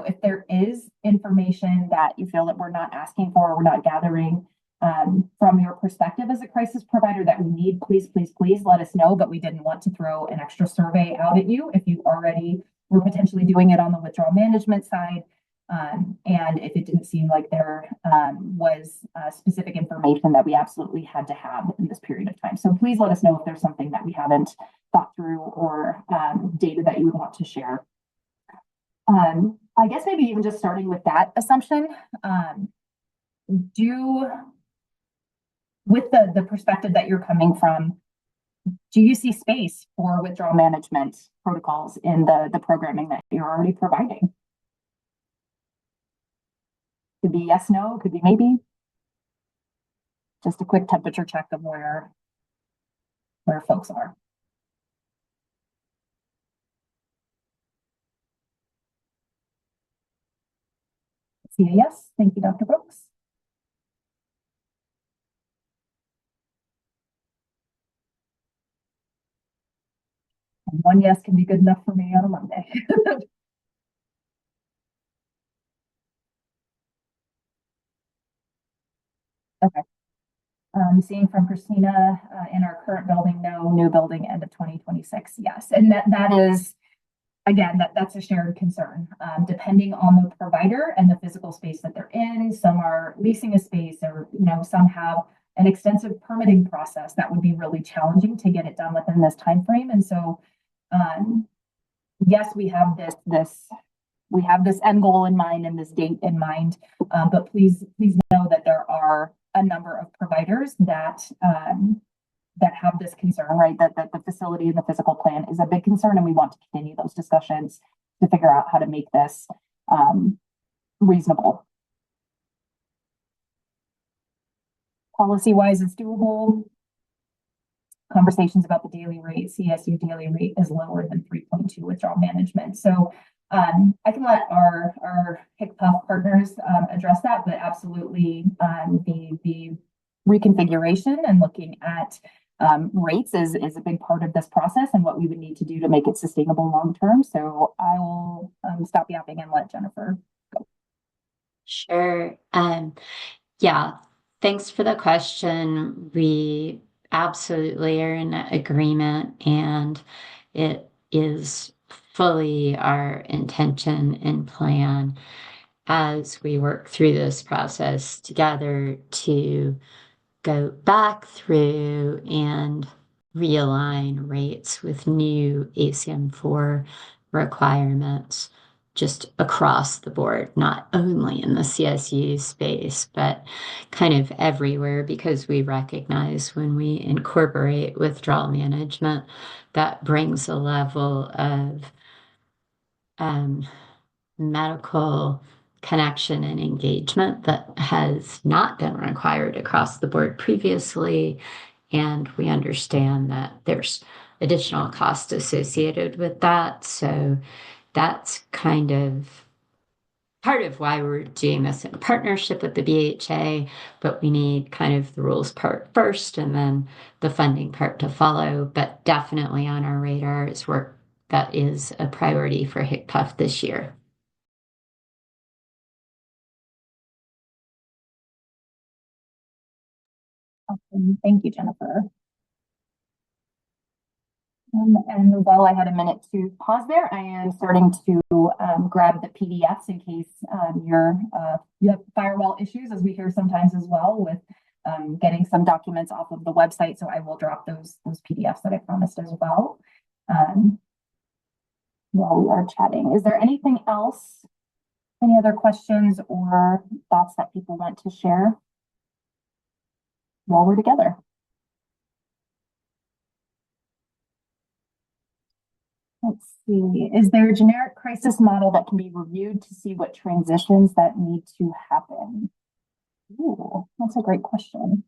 Speaker 1: if there is information that you feel that we're not asking for, or we're not gathering from your perspective as a crisis provider that we need, please let us know. But we didn't want to throw an extra survey out at you if you already were potentially doing it on the withdrawal management side. And if it didn't seem like there was specific information that we absolutely had to have in this period of time. So please let us know if there's something that we haven't thought through or data that you would want to share. I guess maybe even just starting with that assumption, with the perspective that you're coming from, do you see space for withdrawal management protocols in the programming that you're already providing? Could be yes, no, could be maybe. Just a quick temperature check of where folks are. See a yes. Thank you, Dr. Brooks. And one yes can be good enough for me on a Monday. Okay. Seeing from Christina in our current building, no. New building, end of 2026, yes. And that is, again, that's a shared concern. Depending on the provider and the physical space that they're in, some are leasing a space, or some have an extensive permitting process that would be really challenging to get it done within this time frame. And so, yes, we have this end goal in mind and this date in mind, but please know that there are a number of providers that have this concern, right? That the facility and the physical plan is a big concern, and we want to continue those discussions to figure out how to make this reasonable. Policy-wise, it's doable. Conversations about the daily rate, CSU daily rate is lower than 3.2 withdrawal management. So I can let our HICPUF partners address that, but absolutely the reconfiguration and looking at rates is a big part of this process and what we would need to do to make it sustainable long term. So I will stop yapping and let Jennifer go.
Speaker 6: Sure. Yeah, thanks for the question. We absolutely are in agreement, and it is fully our intention and plan as we work through this process together to go back through and realign rates with new ACM4 requirements just across the board, not only in the CSU space, but kind of everywhere, because we recognize when we incorporate withdrawal management, that brings a level of medical connection and engagement that has not been required across the board previously. And we understand that there's additional cost associated with that. So that's kind of part of why we're doing this in partnership with the BHA, but we need kind of the rules part first and then the funding part to follow. But definitely on our radar is work that is a priority for HICPUF this year.
Speaker 1: Awesome. Thank you, Jennifer. And while I had a minute to pause there, I am starting to grab the PDFs in case you have firewall issues, as we hear sometimes as well with getting some documents off of the website. So I will drop those PDFs that I promised as well while we are chatting. Is there anything else? Any other questions or thoughts that people want to share while we're together? Let's see. Is there a generic crisis model that can be reviewed to see what transitions that need to happen? Ooh, that's a great question.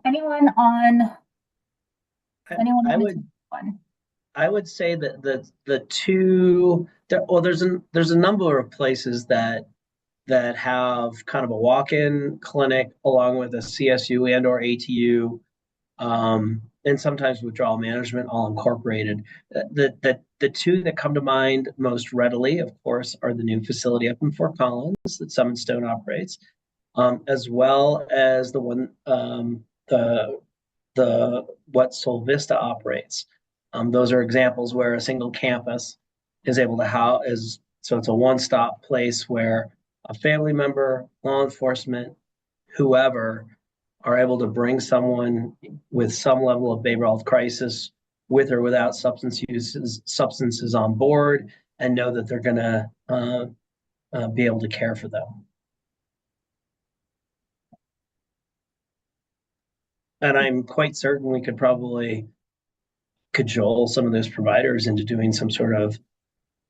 Speaker 1: Anyone on? Anyone?
Speaker 7: I would say that the two there's a number of places that have kind of a walk-in clinic along with a CSU and or ATU, and sometimes withdrawal management all incorporated. The two that come to mind most readily, of course, are the new facility up in Fort Collins that Summon Stone operates, as well as the one the what Sol Vista operates. Those are examples where a single campus is able to house so it's a one-stop place where a family member, law enforcement, whoever are able to bring someone with some level of behavioral health crisis with or without substances on board and know that they're going to be able to care for them. And I'm quite certain we could probably cajole some of those providers into doing some sort of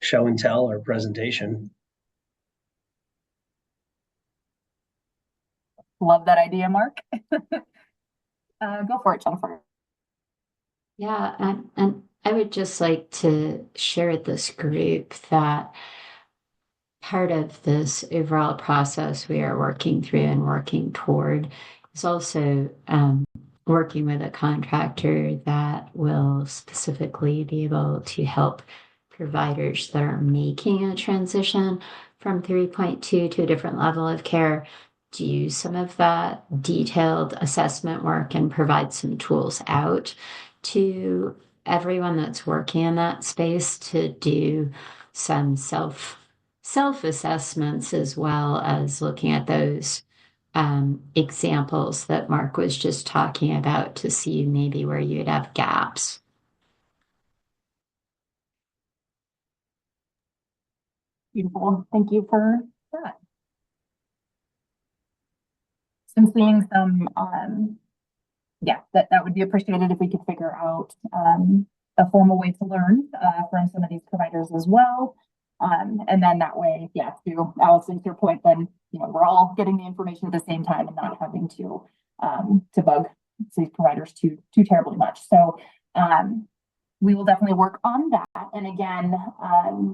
Speaker 7: show and tell or presentation.
Speaker 1: Love that idea, Mark. Go for it, Jennifer.
Speaker 6: Yeah, and I would just like to share with this group that part of this overall process we are working through and working toward is also working with a contractor that will specifically be able to help providers that are making a transition from 3.2 to a different level of care do some of that detailed assessment work and provide some tools out to everyone that's working in that space to do some self-assessments as well as looking at those examples that Mark was just talking about to see maybe where you'd have gaps.
Speaker 1: Beautiful. Thank you for that. Some seeing some, yeah, that would be appreciated if we could figure out a formal way to learn from some of these providers as well. And then that way, yeah, to Allison, to your point, then we're all getting the information at the same time and not having to bug these providers too terribly much. So we will definitely work on that. And again,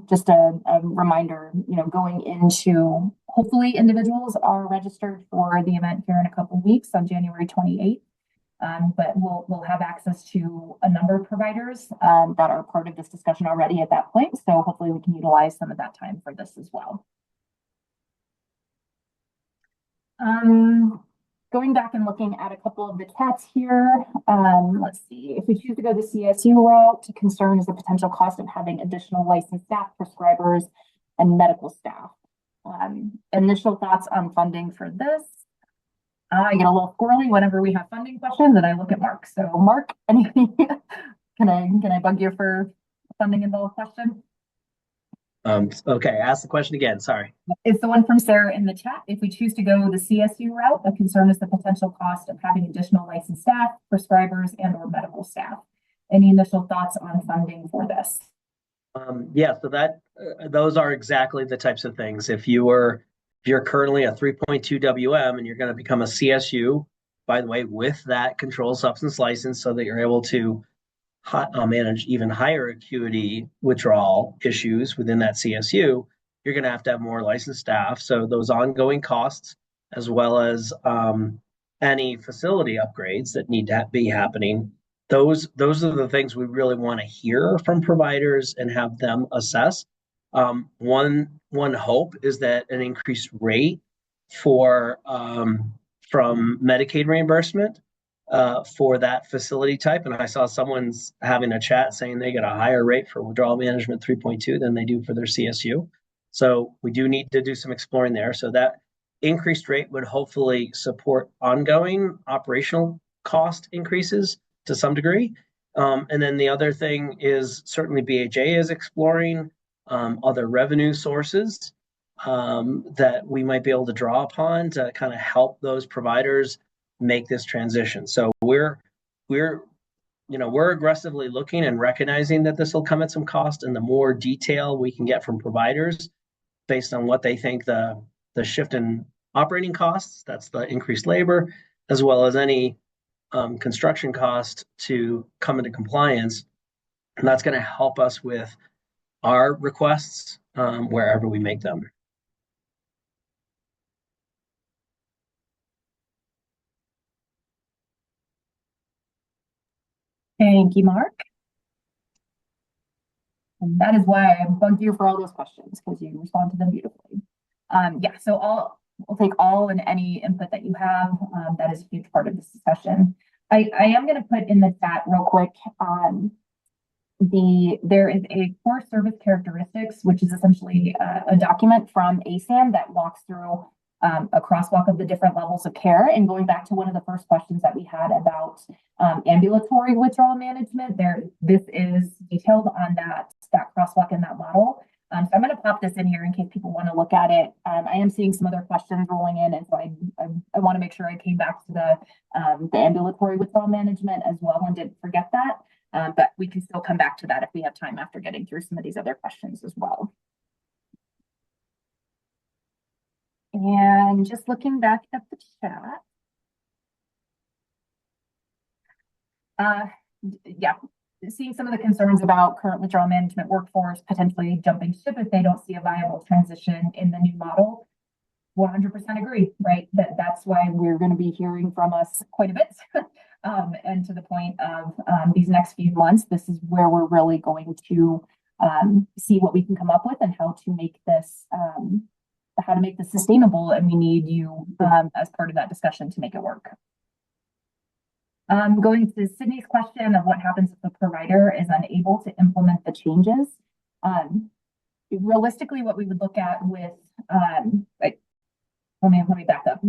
Speaker 1: just a reminder, going into, hopefully individuals are registered for the event here in a couple of weeks on January 28th. But we'll have access to a number of providers that are part of this discussion already at that point. So hopefully we can utilize some of that time for this as well. Going back and looking at a couple of the chats here, let's see. If we choose to go the CSU route, concern is the potential cost of having additional licensed staff, prescribers, and medical staff. Initial thoughts on funding for this. I get a little squirrely whenever we have funding questions, and I look at Mark. So, Mark, anything? Can I bug you for a funding involved question?
Speaker 7: Okay, ask the question again. Sorry.
Speaker 1: It's the one from Sarah in the chat. If we choose to go the CSU route, a concern is the potential cost of having additional licensed staff, prescribers, and/or medical staff. Any initial thoughts on funding for this?
Speaker 7: Yeah, so those are exactly the types of things. If you're currently a 3.2 WM and you're going to become a CSU, by the way, with that controlled substance license so that you're able to manage even higher acuity withdrawal issues within that CSU, you're going to have more licensed staff. So those ongoing costs, as well as any facility upgrades that need to be happening, those are the things we really want to hear from providers and have them assess. One hope is that an increased rate for from Medicaid reimbursement for that facility type. And I saw someone's having a chat saying they get a higher rate for withdrawal management 3.2 than they do for their CSU. So we do need to do some exploring there. So that increased rate would hopefully support ongoing operational cost increases to some degree. And then the other thing is certainly BHA is exploring other revenue sources that we might be able to draw upon to kind of help those providers make this transition. So we're aggressively looking and recognizing that this will come at some cost, and the more detail we can get from providers based on what they think the shift in operating costs, that's the increased labor, as well as any construction cost to come into compliance, and that's going to help us with our requests wherever we make them.
Speaker 1: Thank you, Mark. And that is why I bugged you for all those questions, because you respond to them beautifully. Yeah, so I'll take all and any input that you have. That is a huge part of this discussion. I am going to put in the chat real quick. There is a core service characteristics, which is essentially a document from ASAM that walks through a crosswalk of the different levels of care. And going back to one of the first questions that we had about ambulatory withdrawal management, this is detailed on that crosswalk in that model. So I'm going to pop this in here in case people want to look at it. I am seeing some other questions rolling in, and so I want to make sure I came back to the ambulatory withdrawal management as well and didn't forget that. But we can still come back to that if we have time after getting through some of these other questions as well. And just looking back at the chat. Yeah, seeing some of the concerns about current withdrawal management workforce potentially jumping ship if they don't see a viable transition in the new model. 100% agree, right? That's why we're going to be hearing from us quite a bit. And to the point of these next few months, this is where we're really going to see what we can come up with and how to make this sustainable. And we need you as part of that discussion to make it work. Going to Sydney's question of what happens if the provider is unable to implement the changes. Realistically, what we would look at with, let me back up.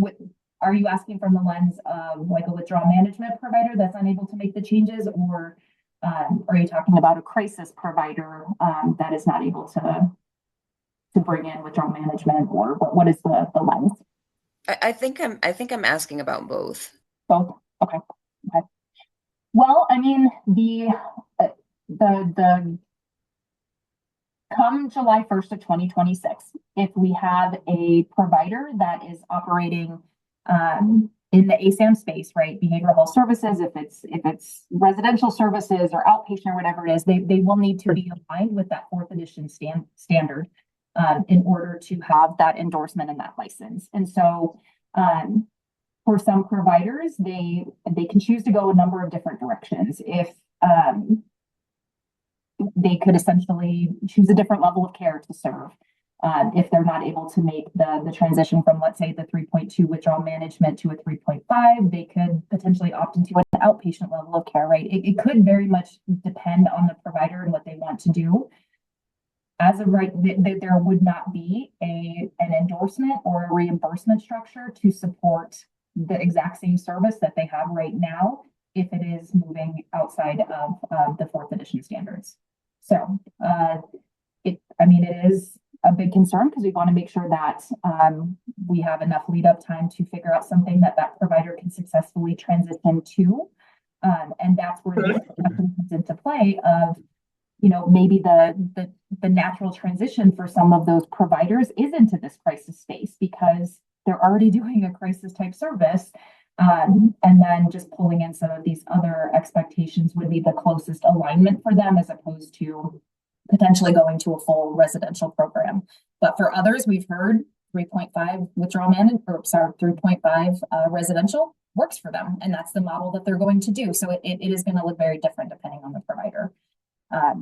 Speaker 1: Are you asking from the lens of like a withdrawal management provider that's unable to make the changes, or are you talking about a crisis provider that is not able to bring in withdrawal management, or what is the lens?
Speaker 3: I think I'm asking about both.
Speaker 1: Both. Okay. Well, I mean, the come July 1st of 2026, if we have a provider that is operating in the ASAM space, right, behavioral health services, if it's residential services or outpatient or whatever it is, they will need to be aligned with that 4th edition standard in order to have that endorsement and that license. And so for some providers, they can choose to go a number of different directions. If they could essentially choose a different level of care to serve. If they're not able to make the transition from, let's say, the 3.2 withdrawal management to a 3.5, they could potentially opt into an outpatient level of care, right? It could very much depend on the provider and what they want to do. As of right, there would not be an endorsement or a reimbursement structure to support the exact same service that they have right now if it is moving outside of the 4th edition standards. So it is a big concern because we want to make sure that we have enough lead up time to figure out something that provider can successfully transition to. And that's where this comes into play of, maybe the natural transition for some of those providers is into this crisis space because they're already doing a crisis type service. And then just pulling in some of these other expectations would be the closest alignment for them as opposed to potentially going to a full residential program. But for others, we've heard 3.5 withdrawal management, 3.5 residential works for them. And that's the model that they're going to do. So it is going to look very different depending on the provider. I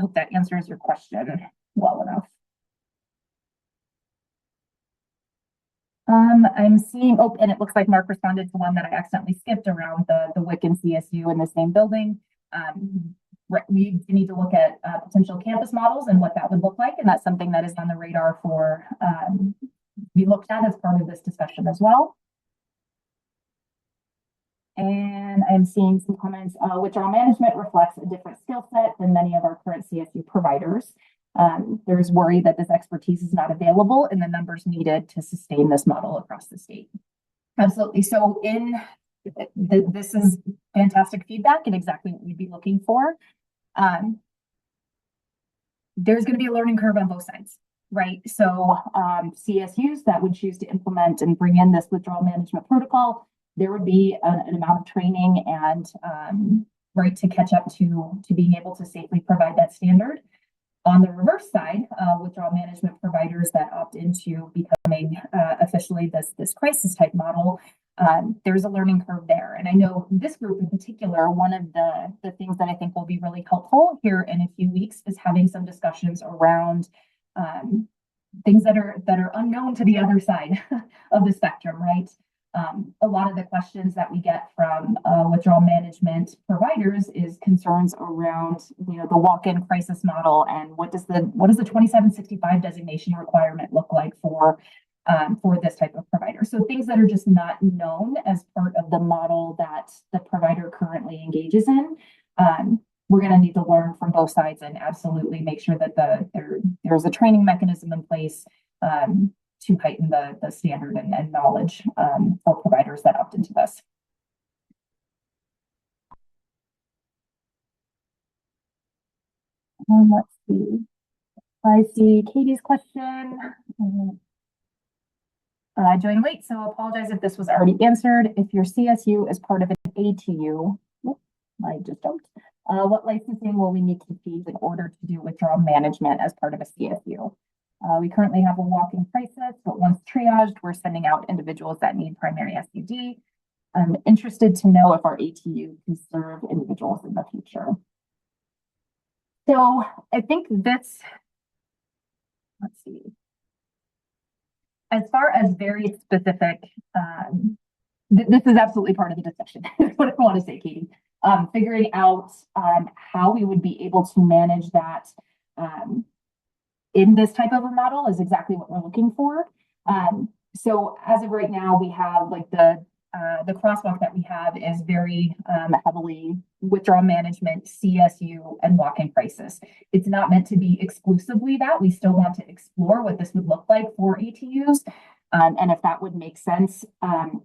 Speaker 1: hope that answers your question well enough. I'm seeing, oh, and it looks like Mark responded to one that I accidentally skipped around the WIC and CSU in the same building. We need to look at potential campus models and what that would look like. And that's something that is on the radar for be looked at as part of this discussion as well. And I'm seeing some comments, withdrawal management reflects a different skill set than many of our current CSU providers. There's worry that this expertise is not available in the numbers needed to sustain this model across the state. Absolutely. So this is fantastic feedback and exactly what we'd be looking for. There's going to be a learning curve on both sides, right? So CSUs that would choose to implement and bring in this withdrawal management protocol, there would be an amount of training and right to catch up to being able to safely provide that standard. On the reverse side, withdrawal management providers that opt into becoming officially this crisis type model, there's a learning curve there. And I know this group in particular, one of the things that I think will be really helpful here in a few weeks is having some discussions around things that are unknown to the other side of the spectrum, right? A lot of the questions that we get from withdrawal management providers is concerns around, the walk-in crisis model and what does the 2765 designation requirement look like for this type of provider. So things that are just not known as part of the model that the provider currently engages in. We're going to need to learn from both sides and absolutely make sure that there's a training mechanism in place to heighten the standard and knowledge for providers that opt into this. Let's see. I see Katie's question. I joined late, so I apologize if this was already answered. If your CSU is part of an ATU, I just don't. What licensing will we need to fees in order to do withdrawal management as part of a CSU? We currently have a walk-in crisis, but once triaged, we're sending out individuals that need primary SUD. I'm interested to know if our ATU can serve individuals in the future. So I think this, let's see. As far as very specific, this is absolutely part of the discussion, is what I want to say, Katie. Figuring out how we would be able to manage that in this type of a model is exactly what we're looking for. So as of right now, we have like the crosswalk that we have is very heavily withdrawal management, CSU, and walk-in crisis. It's not meant to be exclusively that. We still want to explore what this would look like for ATUs. And if that would make sense,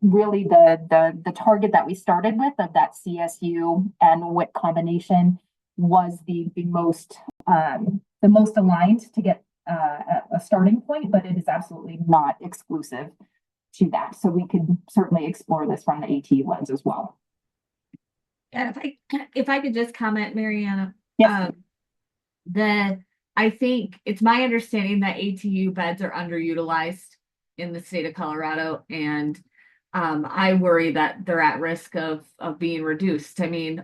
Speaker 1: really the target that we started with of that CSU and WIC combination was the most aligned to get a starting point, but it is absolutely not exclusive to that. So we could certainly explore this from the ATU lens as well.
Speaker 8: And if I could just comment, Mariana,
Speaker 1: Yes.
Speaker 8: I think it's my understanding that ATU beds are underutilized in the state of Colorado, and I worry that they're at risk of being reduced. I mean,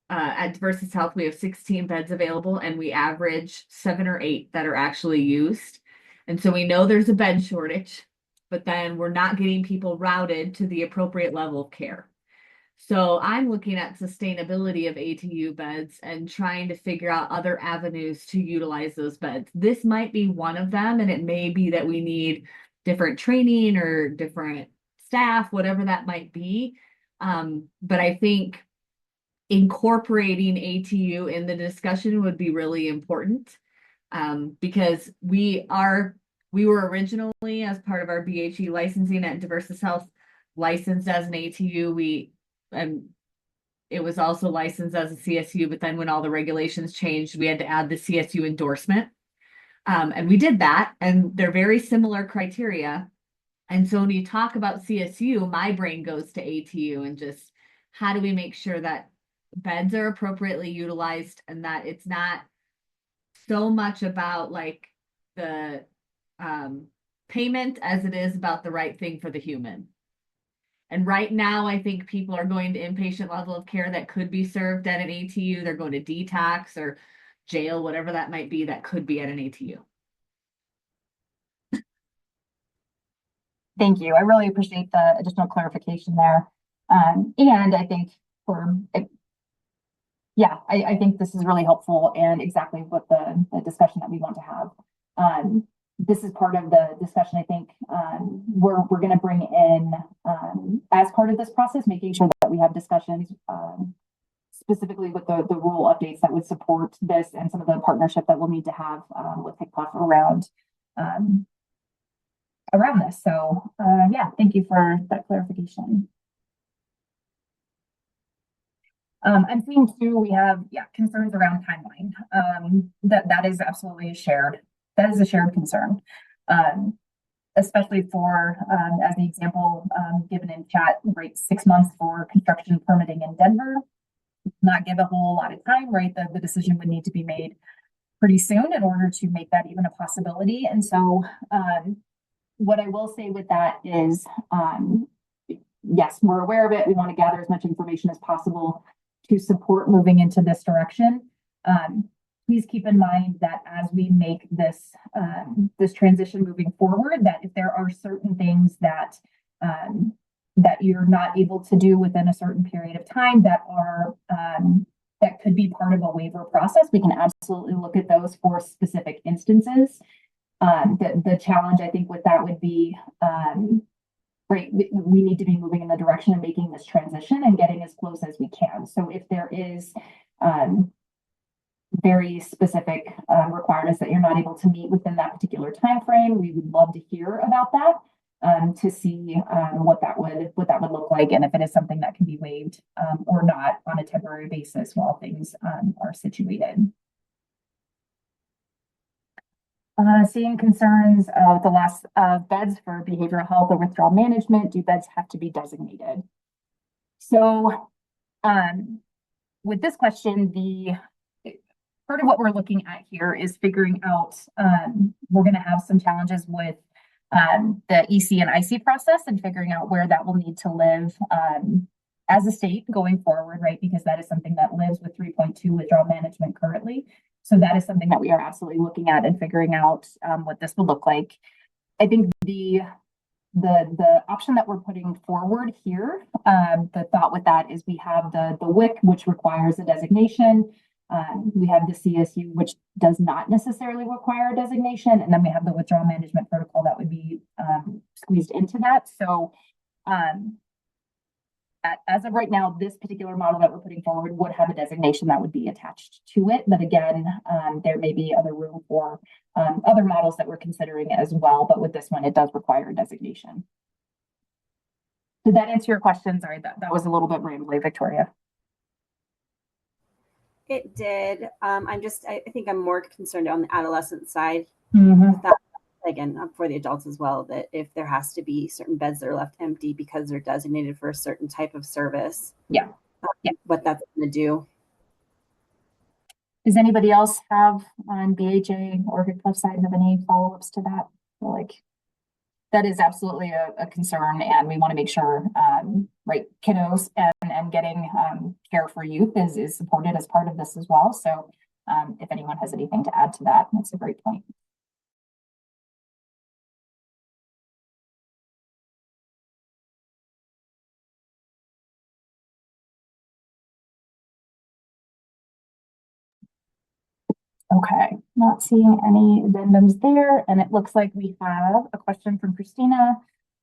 Speaker 8: at Versus Health, we have 16 beds available, and we average 7 or 8 that are actually used. And so we know there's a bed shortage, but then we're not getting people routed to the appropriate level of care. So I'm looking at sustainability of ATU beds and trying to figure out other avenues to utilize those beds. This might be one of them, and it may be that we need different training or different staff, whatever that might be. But I think incorporating ATU in the discussion would be really important, because we were originally, as part of our BHE licensing at Diversus Health, licensed as an ATU. And it was also licensed as a CSU, but then when all the regulations changed, we had to add the CSU endorsement. And we did that, and they're very similar criteria. And so when you talk about CSU, my brain goes to ATU and just how do we make sure that beds are appropriately utilized and that it's not so much about like the payment as it is about the right thing for the human. And right now, I think people are going to inpatient level of care that could be served at an ATU. They're going to detox or jail, whatever that might be, that could be at an ATU.
Speaker 1: Thank you. I really appreciate the additional clarification there. And I think I think this is really helpful and exactly what the discussion that we want to have. This is part of the discussion. I think we're going to bring in as part of this process, making sure that we have discussions specifically with the rule updates that would support this and some of the partnership that we'll need to have with HICPUF around this. So thank you for that clarification. I'm seeing too, we have concerns around timeline. That is absolutely shared. That is a shared concern, especially for as the example given in chat, right? 6 months for construction permitting in Denver, not give a whole lot of time, right? The decision would need to be made pretty soon in order to make that even a possibility. And so, what I will say with that is, yes, we're aware of it. We want to gather as much information as possible to support moving into this direction. Please keep in mind that as we make this this transition moving forward, that if there are certain things that that you're not able to do within a certain period of time that are that could be part of a waiver process, we can absolutely look at those for specific instances. The challenge I think with that would be right, we need to be moving in the direction of making this transition and getting as close as we can. So if there is very specific requirements that you're not able to meet within that particular time frame, we would love to hear about that to see what that would look like, and if it is something that can be waived or not on a temporary basis while things are situated. Seeing concerns of the loss of beds for behavioral health or withdrawal management, do beds have to be designated? So with this question, the part of what we're looking at here is figuring out, we're going to have some challenges with the EC and IC process and figuring out where that will need to live as a state going forward, right? Because that is something that lives with 3.2 withdrawal management currently. So that is something that we are absolutely looking at and figuring out what this will look like. I think the option that we're putting forward here, the thought with that is we have the WIC, which requires a designation. We have the CSU, which does not necessarily require a designation. And then we have the withdrawal management protocol that would be squeezed into that. So as of right now, this particular model that we're putting forward would have a designation that would be attached to it. But again, there may be other room for other models that we're considering as well. But with this one, it does require a designation. Did that answer your question? Sorry, that was a little bit rambly, Victoria.
Speaker 9: It did. I think I'm more concerned on the adolescent side.
Speaker 1: Mm-hmm.
Speaker 9: That, again, for the adults as well, that if there has to be certain beds that are left empty because they're designated for a certain type of service, what that's going to do.
Speaker 1: Does anybody else have on BHA or HICPUF side have any follow-ups to that? Like, that is absolutely a concern, and we want to make sure, right, kiddos and getting care for youth is supported as part of this as well. So if anyone has anything to add to that, that's a great point. Okay, not seeing any addendums there. And it looks like we have a question from Christina.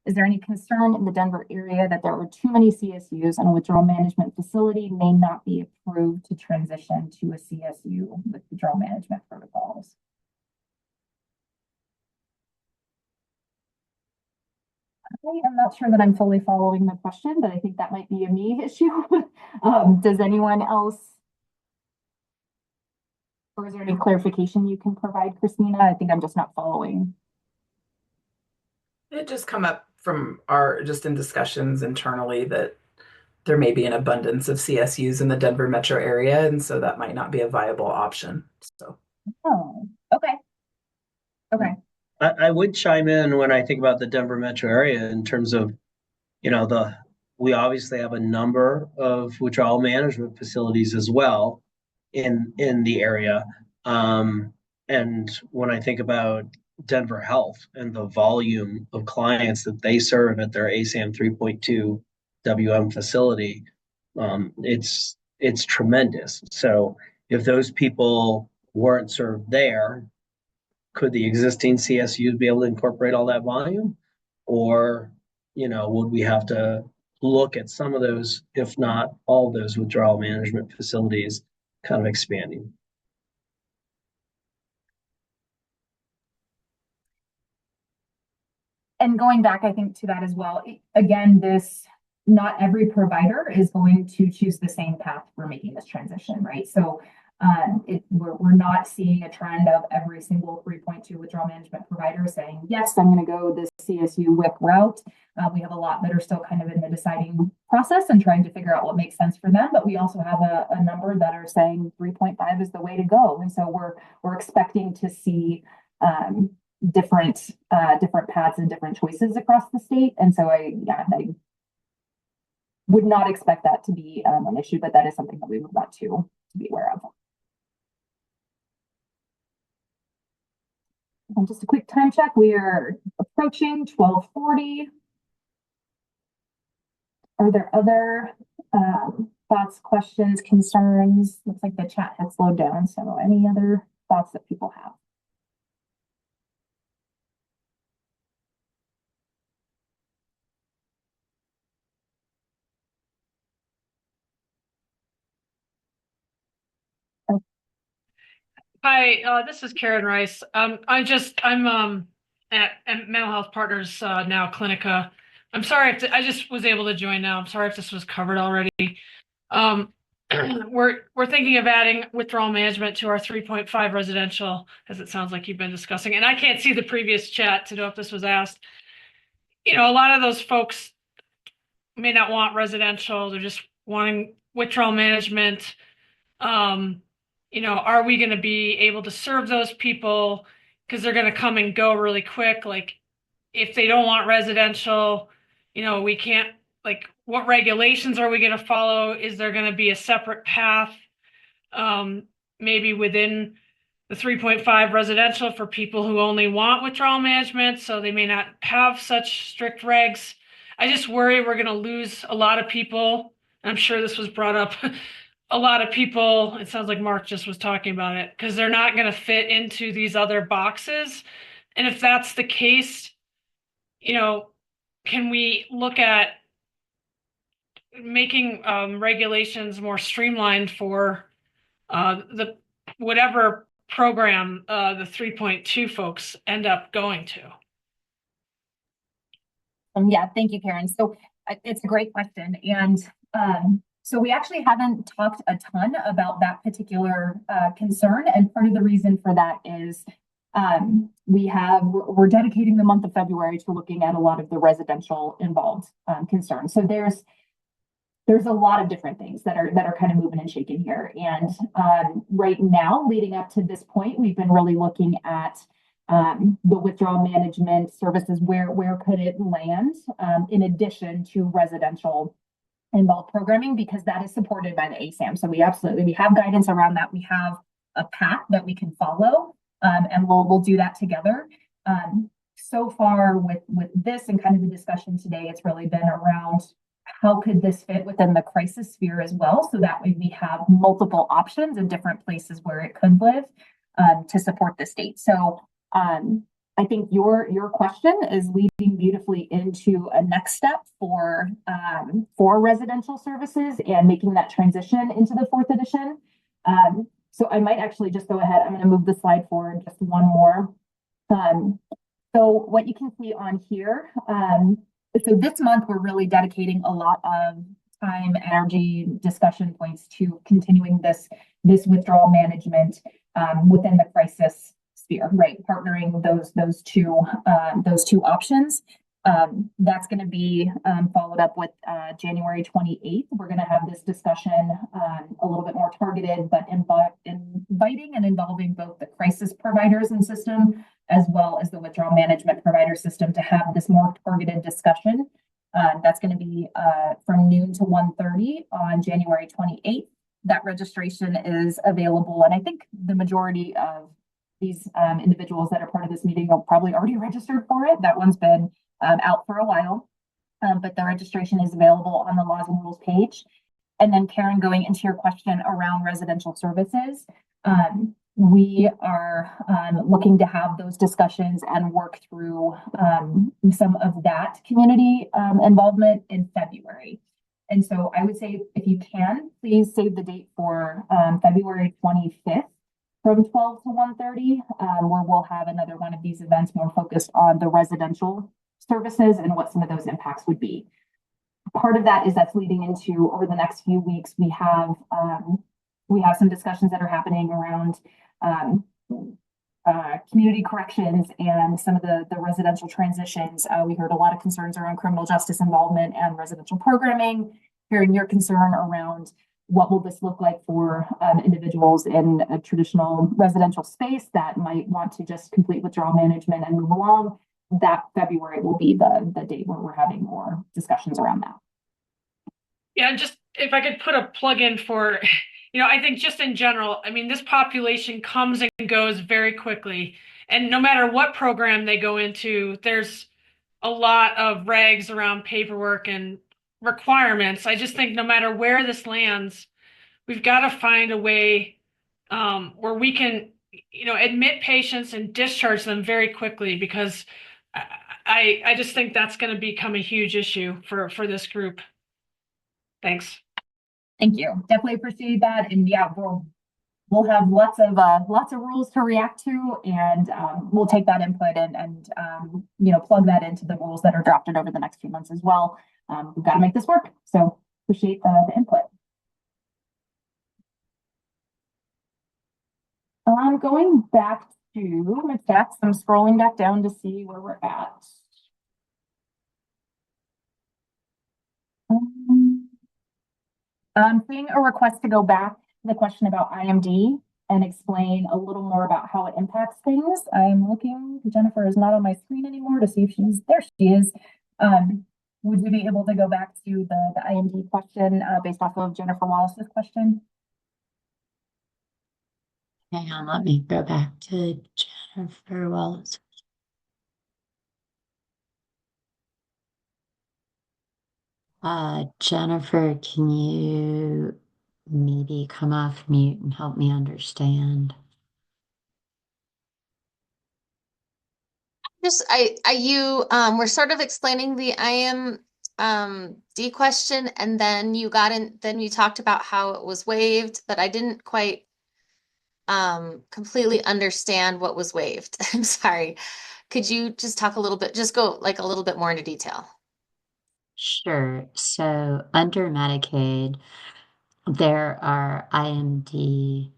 Speaker 1: Is there any concern in the Denver area that there were too many CSUs and a withdrawal management facility may not be approved to transition to a CSU with withdrawal management protocols? I'm not sure that I'm fully following the question, but I think that might be a me issue. Does anyone else? Or is there any clarification you can provide, Christina? I think I'm just not following.
Speaker 10: It just come up from our just in discussions internally that there may be an abundance of CSUs in the Denver metro area, and so that might not be a viable option. So,
Speaker 1: okay.
Speaker 7: I would chime in when I think about the Denver metro area in terms of, we obviously have a number of withdrawal management facilities as well in the area. And when I think about Denver Health and the volume of clients that they serve at their ASAM 3.2 WM facility, it's tremendous. So if those people weren't served there, could the existing CSUs be able to incorporate all that volume? Or, would we have to look at some of those, if not all those withdrawal management facilities kind of expanding?
Speaker 1: And going back, I think, to that as well, again, not every provider is going to choose the same path for making this transition, right? So we're not seeing a trend of every single 3.2 withdrawal management provider saying, yes, I'm going to go this CSU WIC route. We have a lot that are still kind of in the deciding process and trying to figure out what makes sense for them. But we also have a number that are saying 3.5 is the way to go. And so we're expecting to see different paths and different choices across the state. And so I would not expect that to be an issue, but that is something that we would want to be aware of. And just a quick time check, we are approaching 12:40. Are there other thoughts, questions, concerns? Looks like the chat has slowed down, so any other thoughts that people have?
Speaker 11: Hi, this is Karen Rice. I'm at Mental Health Partners now, Clinica. I'm sorry if I just was able to join now. I'm sorry if this was covered already. We're thinking of adding withdrawal management to our 3.5 residential, as it sounds like you've been discussing. And I can't see the previous chat to know if this was asked. A lot of those folks may not want residential; they're just wanting withdrawal management. Are we going to be able to serve those people because they're going to come and go really quick? Like, if they don't want residential, we can't, like, what regulations are we going to follow? Is there going to be a separate path, maybe within the 3.5 residential for people who only want withdrawal management, so they may not have such strict regs? I just worry we're going to lose a lot of people. I'm sure this was brought up. A lot of people, it sounds like Mark just was talking about it, because they're not going to fit into these other boxes. And if that's the case, can we look at making regulations more streamlined for the whatever program the 3.2 folks end up going to?
Speaker 1: Yeah, thank you, Karen. So it's a great question. And so we actually haven't talked a ton about that particular concern. And part of the reason for that is we're dedicating the month of February to looking at a lot of the residential involved concerns. So there's a lot of different things that are kind of moving and shaking here. And right now, leading up to this point, we've been really looking at the withdrawal management services, where could it land in addition to residential involved programming, because that is supported by the ASAM. So we have guidance around that. We have a path that we can follow, and we'll do that together. So far with this and kind of the discussion today, it's really been around how could this fit within the crisis sphere as well, so that way we have multiple options in different places where it could live to support the state. So I think your question is leading beautifully into a next step for residential services and making that transition into the 4th edition. So I might actually just go ahead. I'm going to move the slide forward just one more. So what you can see on here, so this month we're really dedicating a lot of time, energy, discussion points to continuing this withdrawal management within the crisis sphere, right? Partnering those two options. That's going to be followed up with January 28th. We're going to have this discussion a little bit more targeted, but inviting and involving both the crisis providers and system as well as the withdrawal management provider system to have this more targeted discussion. That's going to be from noon to 1:30 on January 28th. That registration is available, and I think the majority of these individuals that are part of this meeting are probably already registered for it. That one's been out for a while, but the registration is available on the laws and rules page. And then Karen, going into your question around residential services, we are looking to have those discussions and work through some of that community involvement in February. And so I would say, if you can, please save the date for February 25th from 12 to 1:30, where we'll have another one of these events more focused on the residential services and what some of those impacts would be. Part of that is that's leading into, over the next few weeks, we have some discussions that are happening around community corrections and some of the residential transitions. We heard a lot of concerns around criminal justice involvement and residential programming. Hearing your concern around what will this look like for individuals in a traditional residential space that might want to just complete withdrawal management and move along. That February will be the date where we're having more discussions around that.
Speaker 11: Yeah, just if I could put a plug in for, I think just in general, I mean, this population comes and goes very quickly. And no matter what program they go into, there's a lot of regs around paperwork and requirements. I just think no matter where this lands, we've got to find a way where we can, admit patients and discharge them very quickly, because I just think that's going to become a huge issue for this group. Thanks.
Speaker 1: Thank you. Definitely appreciate that. And yeah, we'll have lots of rules to react to, and we'll take that input and plug that into the rules that are drafted over the next few months as well. We've got to make this work. So appreciate the input. Going back to my text, I'm scrolling back down to see where we're at. Seeing a request to go back to the question about IMD and explain a little more about how it impacts things. I'm looking, Jennifer is not on my screen anymore, to see if there she is. Would we be able to go back to the IMD question based off of Jennifer Wallace's question?
Speaker 6: Hang on, let me go back to Jennifer Wallace. Jennifer, can you maybe come off mute and help me understand?
Speaker 12: You were sort of explaining the IMD question, and then you talked about how it was waived, but I didn't quite completely understand what was waived. I'm sorry. Could you just talk a little bit, just go like a little bit more into detail?
Speaker 6: Sure. So under Medicaid, there are IMD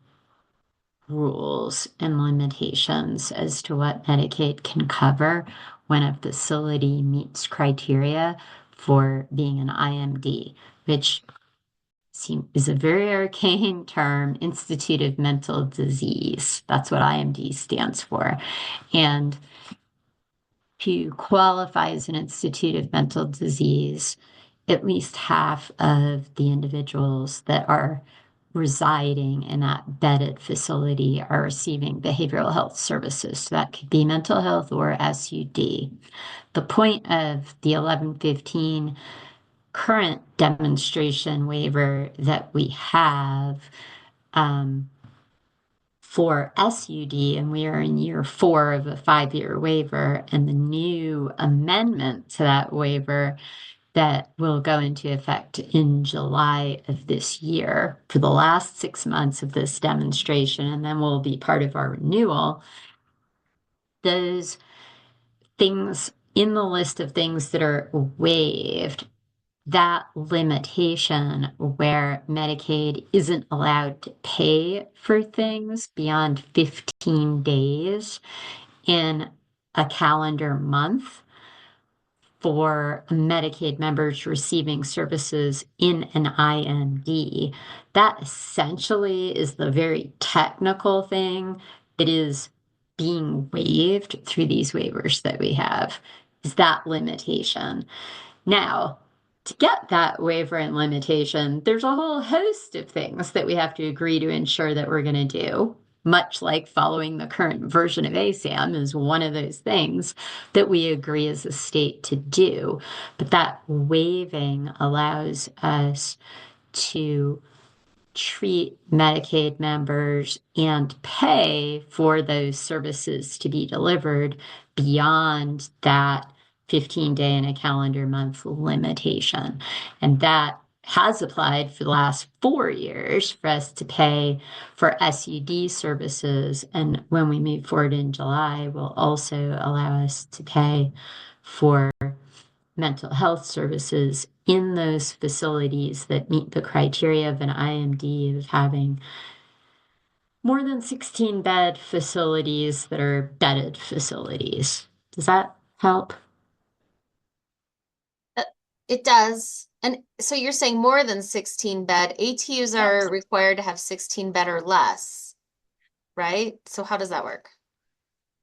Speaker 6: rules and limitations as to what Medicaid can cover when a facility meets criteria for being an IMD, which is a very arcane term, Institute of Mental Disease. That's what IMD stands for. And to qualify as an Institute of Mental Disease, at least half of the individuals that are residing in that bedded facility are receiving behavioral health services. So that could be mental health or SUD. The point of the 1115 current demonstration waiver that we have for SUD, and we are in year 4 of a 5-year waiver, and the new amendment to that waiver that will go into effect in July of this year for the last 6 months of this demonstration, and then will be part of our renewal. Those things in the list of things that are waived, that limitation where Medicaid isn't allowed to pay for things beyond 15 days in a calendar month for Medicaid members receiving services in an IMD, that essentially is the very technical thing that is being waived through these waivers that we have, is that limitation. Now, to get that waiver and limitation, there's a whole host of things that we have to agree to ensure that we're going to do. much like following the current version of ASAM is one of those things that we agree as a state to do. But that waiving allows us to treat Medicaid members and pay for those services to be delivered beyond that 15-day in a calendar month limitation. And that has applied for the last 4 years for us to pay for SUD services. And when we move forward in July, will also allow us to pay for mental health services in those facilities that meet the criteria of an IMD of having more than 16 bed facilities that are bedded facilities. Does that help?
Speaker 12: It does. And so you're saying more than 16 bed. ATUs are required to have 16 bed or less, right? So how does that work?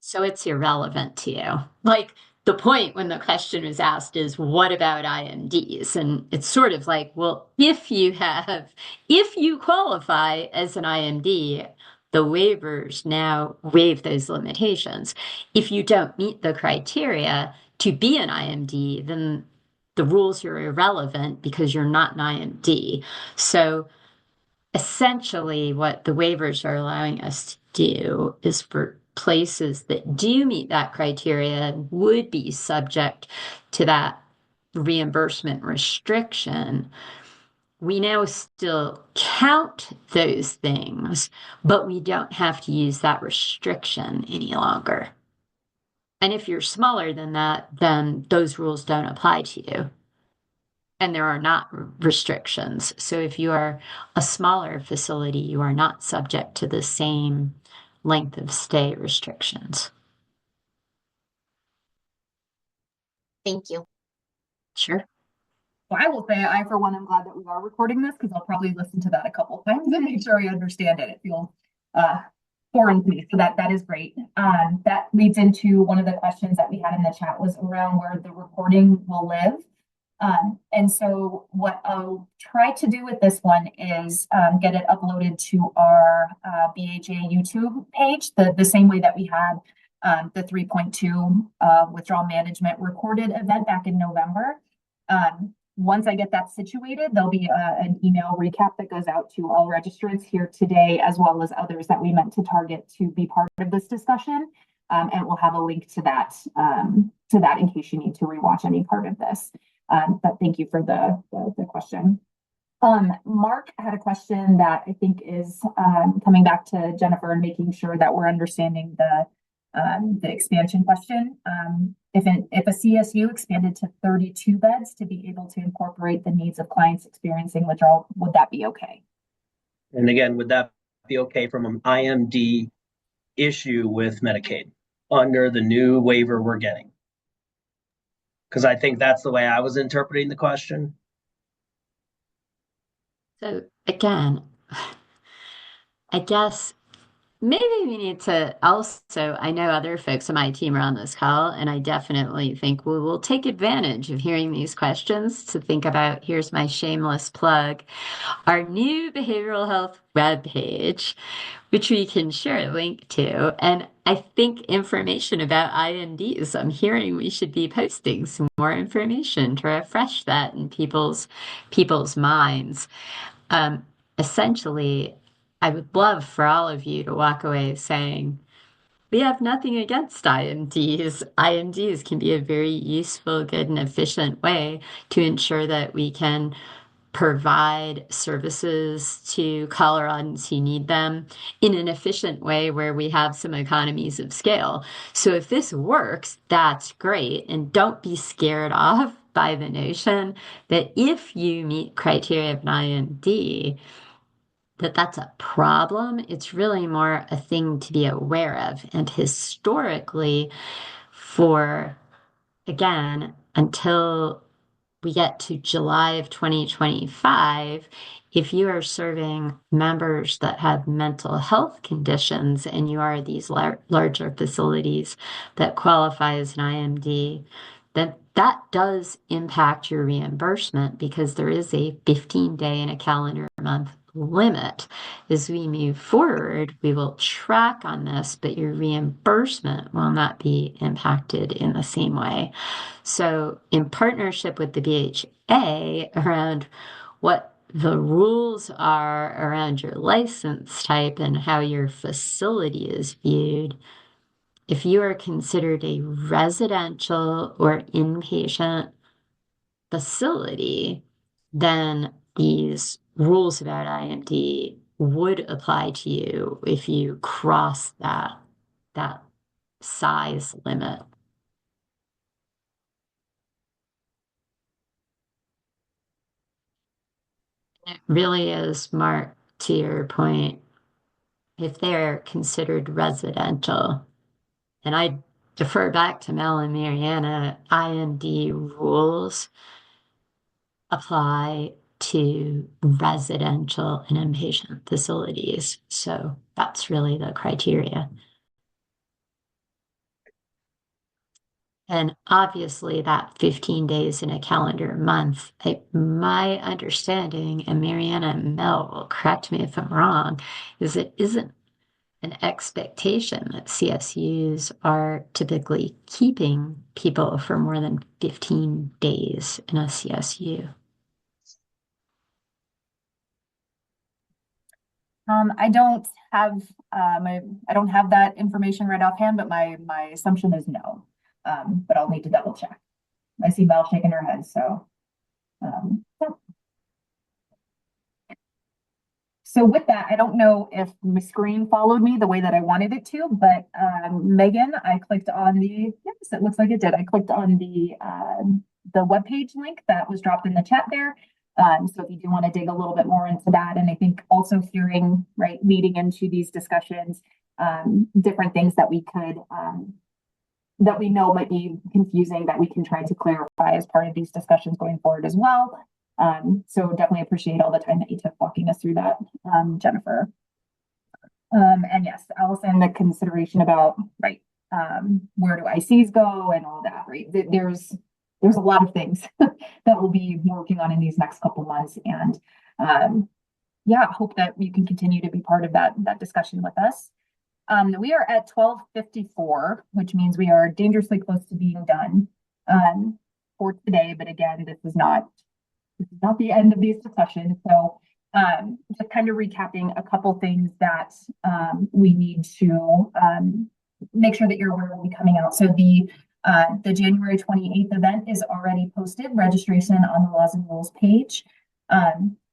Speaker 6: So it's irrelevant to you. Like the point when the question was asked is, what about IMDs? And it's sort of like, well, if you qualify as an IMD, the waivers now waive those limitations. If you don't meet the criteria to be an IMD, then the rules are irrelevant because you're not an IMD. So essentially, what the waivers are allowing us to do is for places that do meet that criteria would be subject to that reimbursement restriction. We now still count those things, but we don't have to use that restriction any longer. And if you're smaller than that, then those rules don't apply to you. And there are not restrictions. So if you are a smaller facility, you are not subject to the same length of stay restrictions.
Speaker 12: Thank you.
Speaker 6: Sure.
Speaker 1: Well, I will say, I, for one, am glad that we are recording this because I'll probably listen to that a couple times and make sure I understand it. It feels foreign to me. So that is great. That leads into one of the questions that we had in the chat was around where the recording will live. And so what I'll try to do with this one is get it uploaded to our BHA YouTube page, the same way that we had the 3.2 withdrawal management recorded event back in November. Once I get that situated, there'll be an email recap that goes out to all registrants here today, as well as others that we meant to target to be part of this discussion. And we'll have a link to that in case you need to rewatch any part of this. But thank you for the question. Mark had a question that I think is coming back to Jennifer and making sure that we're understanding the expansion question. If a CSU expanded to 32 beds to be able to incorporate the needs of clients experiencing withdrawal, would that be okay?
Speaker 7: And again, would that be okay from an IMD issue with Medicaid under the new waiver we're getting? Because I think that's the way I was interpreting the question.
Speaker 6: So again, I guess maybe we need to also, I know other folks on my team are on this call, and I definitely think we will take advantage of hearing these questions to think about, here's my shameless plug, our new behavioral health webpage, which we can share a link to. And I think information about INDs, I'm hearing we should be posting some more information to refresh that in people's minds. Essentially, I would love for all of you to walk away saying, we have nothing against IMDs. IMDs can be a very useful, good, and efficient way to ensure that we can provide services to Coloradans who need them in an efficient way where we have some economies of scale. So if this works, that's great. And don't be scared off by the notion that if you meet criteria of an IMD, that's a problem. It's really more a thing to be aware of. And historically, again, until we get to July of 2025, if you are serving members that have mental health conditions and you are these larger facilities that qualify as an IMD, then that does impact your reimbursement because there is a 15-day in a calendar month limit. As we move forward, we will track on this, but your reimbursement will not be impacted in the same way. So in partnership with the BHA around what the rules are around your license type and how your facility is viewed, if you are considered a residential or inpatient facility, then these rules about IMD would apply to you if you cross that size limit. It really is, Mark, to your point, if they're considered residential, and I defer back to Mel and Mariana, IMD rules apply to residential and inpatient facilities. So that's really the criteria. And obviously that 15 days in a calendar month, my understanding, and Mariana and Mel will correct me if I'm wrong, is it isn't an expectation that CSUs are typically keeping people for more than 15 days in a CSU.
Speaker 1: I don't have I don't have that information right offhand, but my assumption is no. But I'll need to double check. I see Val shaking her head, so yeah. So with that, I don't know if my screen followed me the way that I wanted it to, but Megan, I clicked on the, yes, it looks like it did. I clicked on the webpage link that was dropped in the chat there. So if you do want to dig a little bit more into that, and I think also hearing, right, leading into these discussions, different things that we could, that we know might be confusing that we can try to clarify as part of these discussions going forward as well. So definitely appreciate all the time that you took walking us through that, Jennifer. And yes, Allison, the consideration about, right, where do ICs go and all that, right? There's a lot of things that we'll be working on in these next couple months. And yeah, hope that you can continue to be part of that discussion with us. We are at 12:54, which means we are dangerously close to being done for today. But again, this is not the end of these discussions. So just kind of recapping a couple things that we need to make sure that you're aware will be coming out. So the January 28th event is already posted, registration on the Laws and Rules page.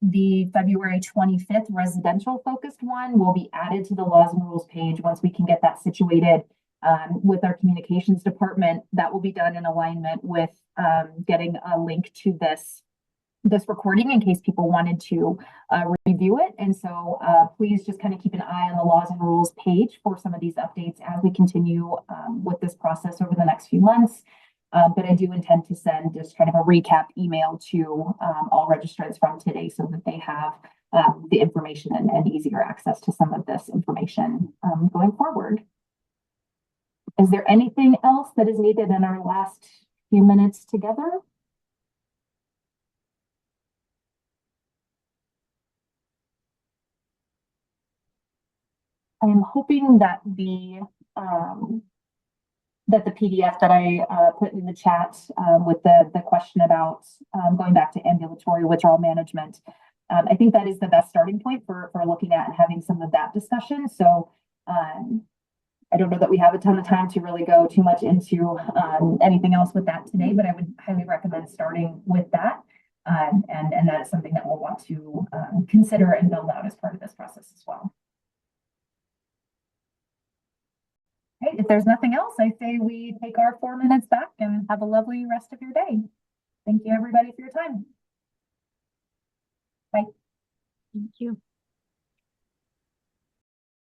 Speaker 1: The February 25th residential focused one will be added to the Laws and Rules page once we can get that situated with our communications department. That will be done in alignment with getting a link to this recording in case people wanted to review it. And so please just kind of keep an eye on the Laws and Rules page for some of these updates as we continue with this process over the next few months. But I do intend to send just kind of a recap email to all registrants from today so that they have the information and easier access to some of this information going forward. Is there anything else that is needed in our last few minutes together? I am hoping that the PDF that I put in the chat with the question about going back to ambulatory withdrawal management, I think that is the best starting point for looking at and having some of that discussion. So I don't know that we have a ton of time to really go too much into anything else with that today, but I would highly recommend starting with that. And that is something that we'll want to consider and build out as part of this process as well. Okay, if there's nothing else, I say we take our 4 minutes back and have a lovely rest of your day. Thank you, everybody, for your time. Bye.
Speaker 6: Thank you.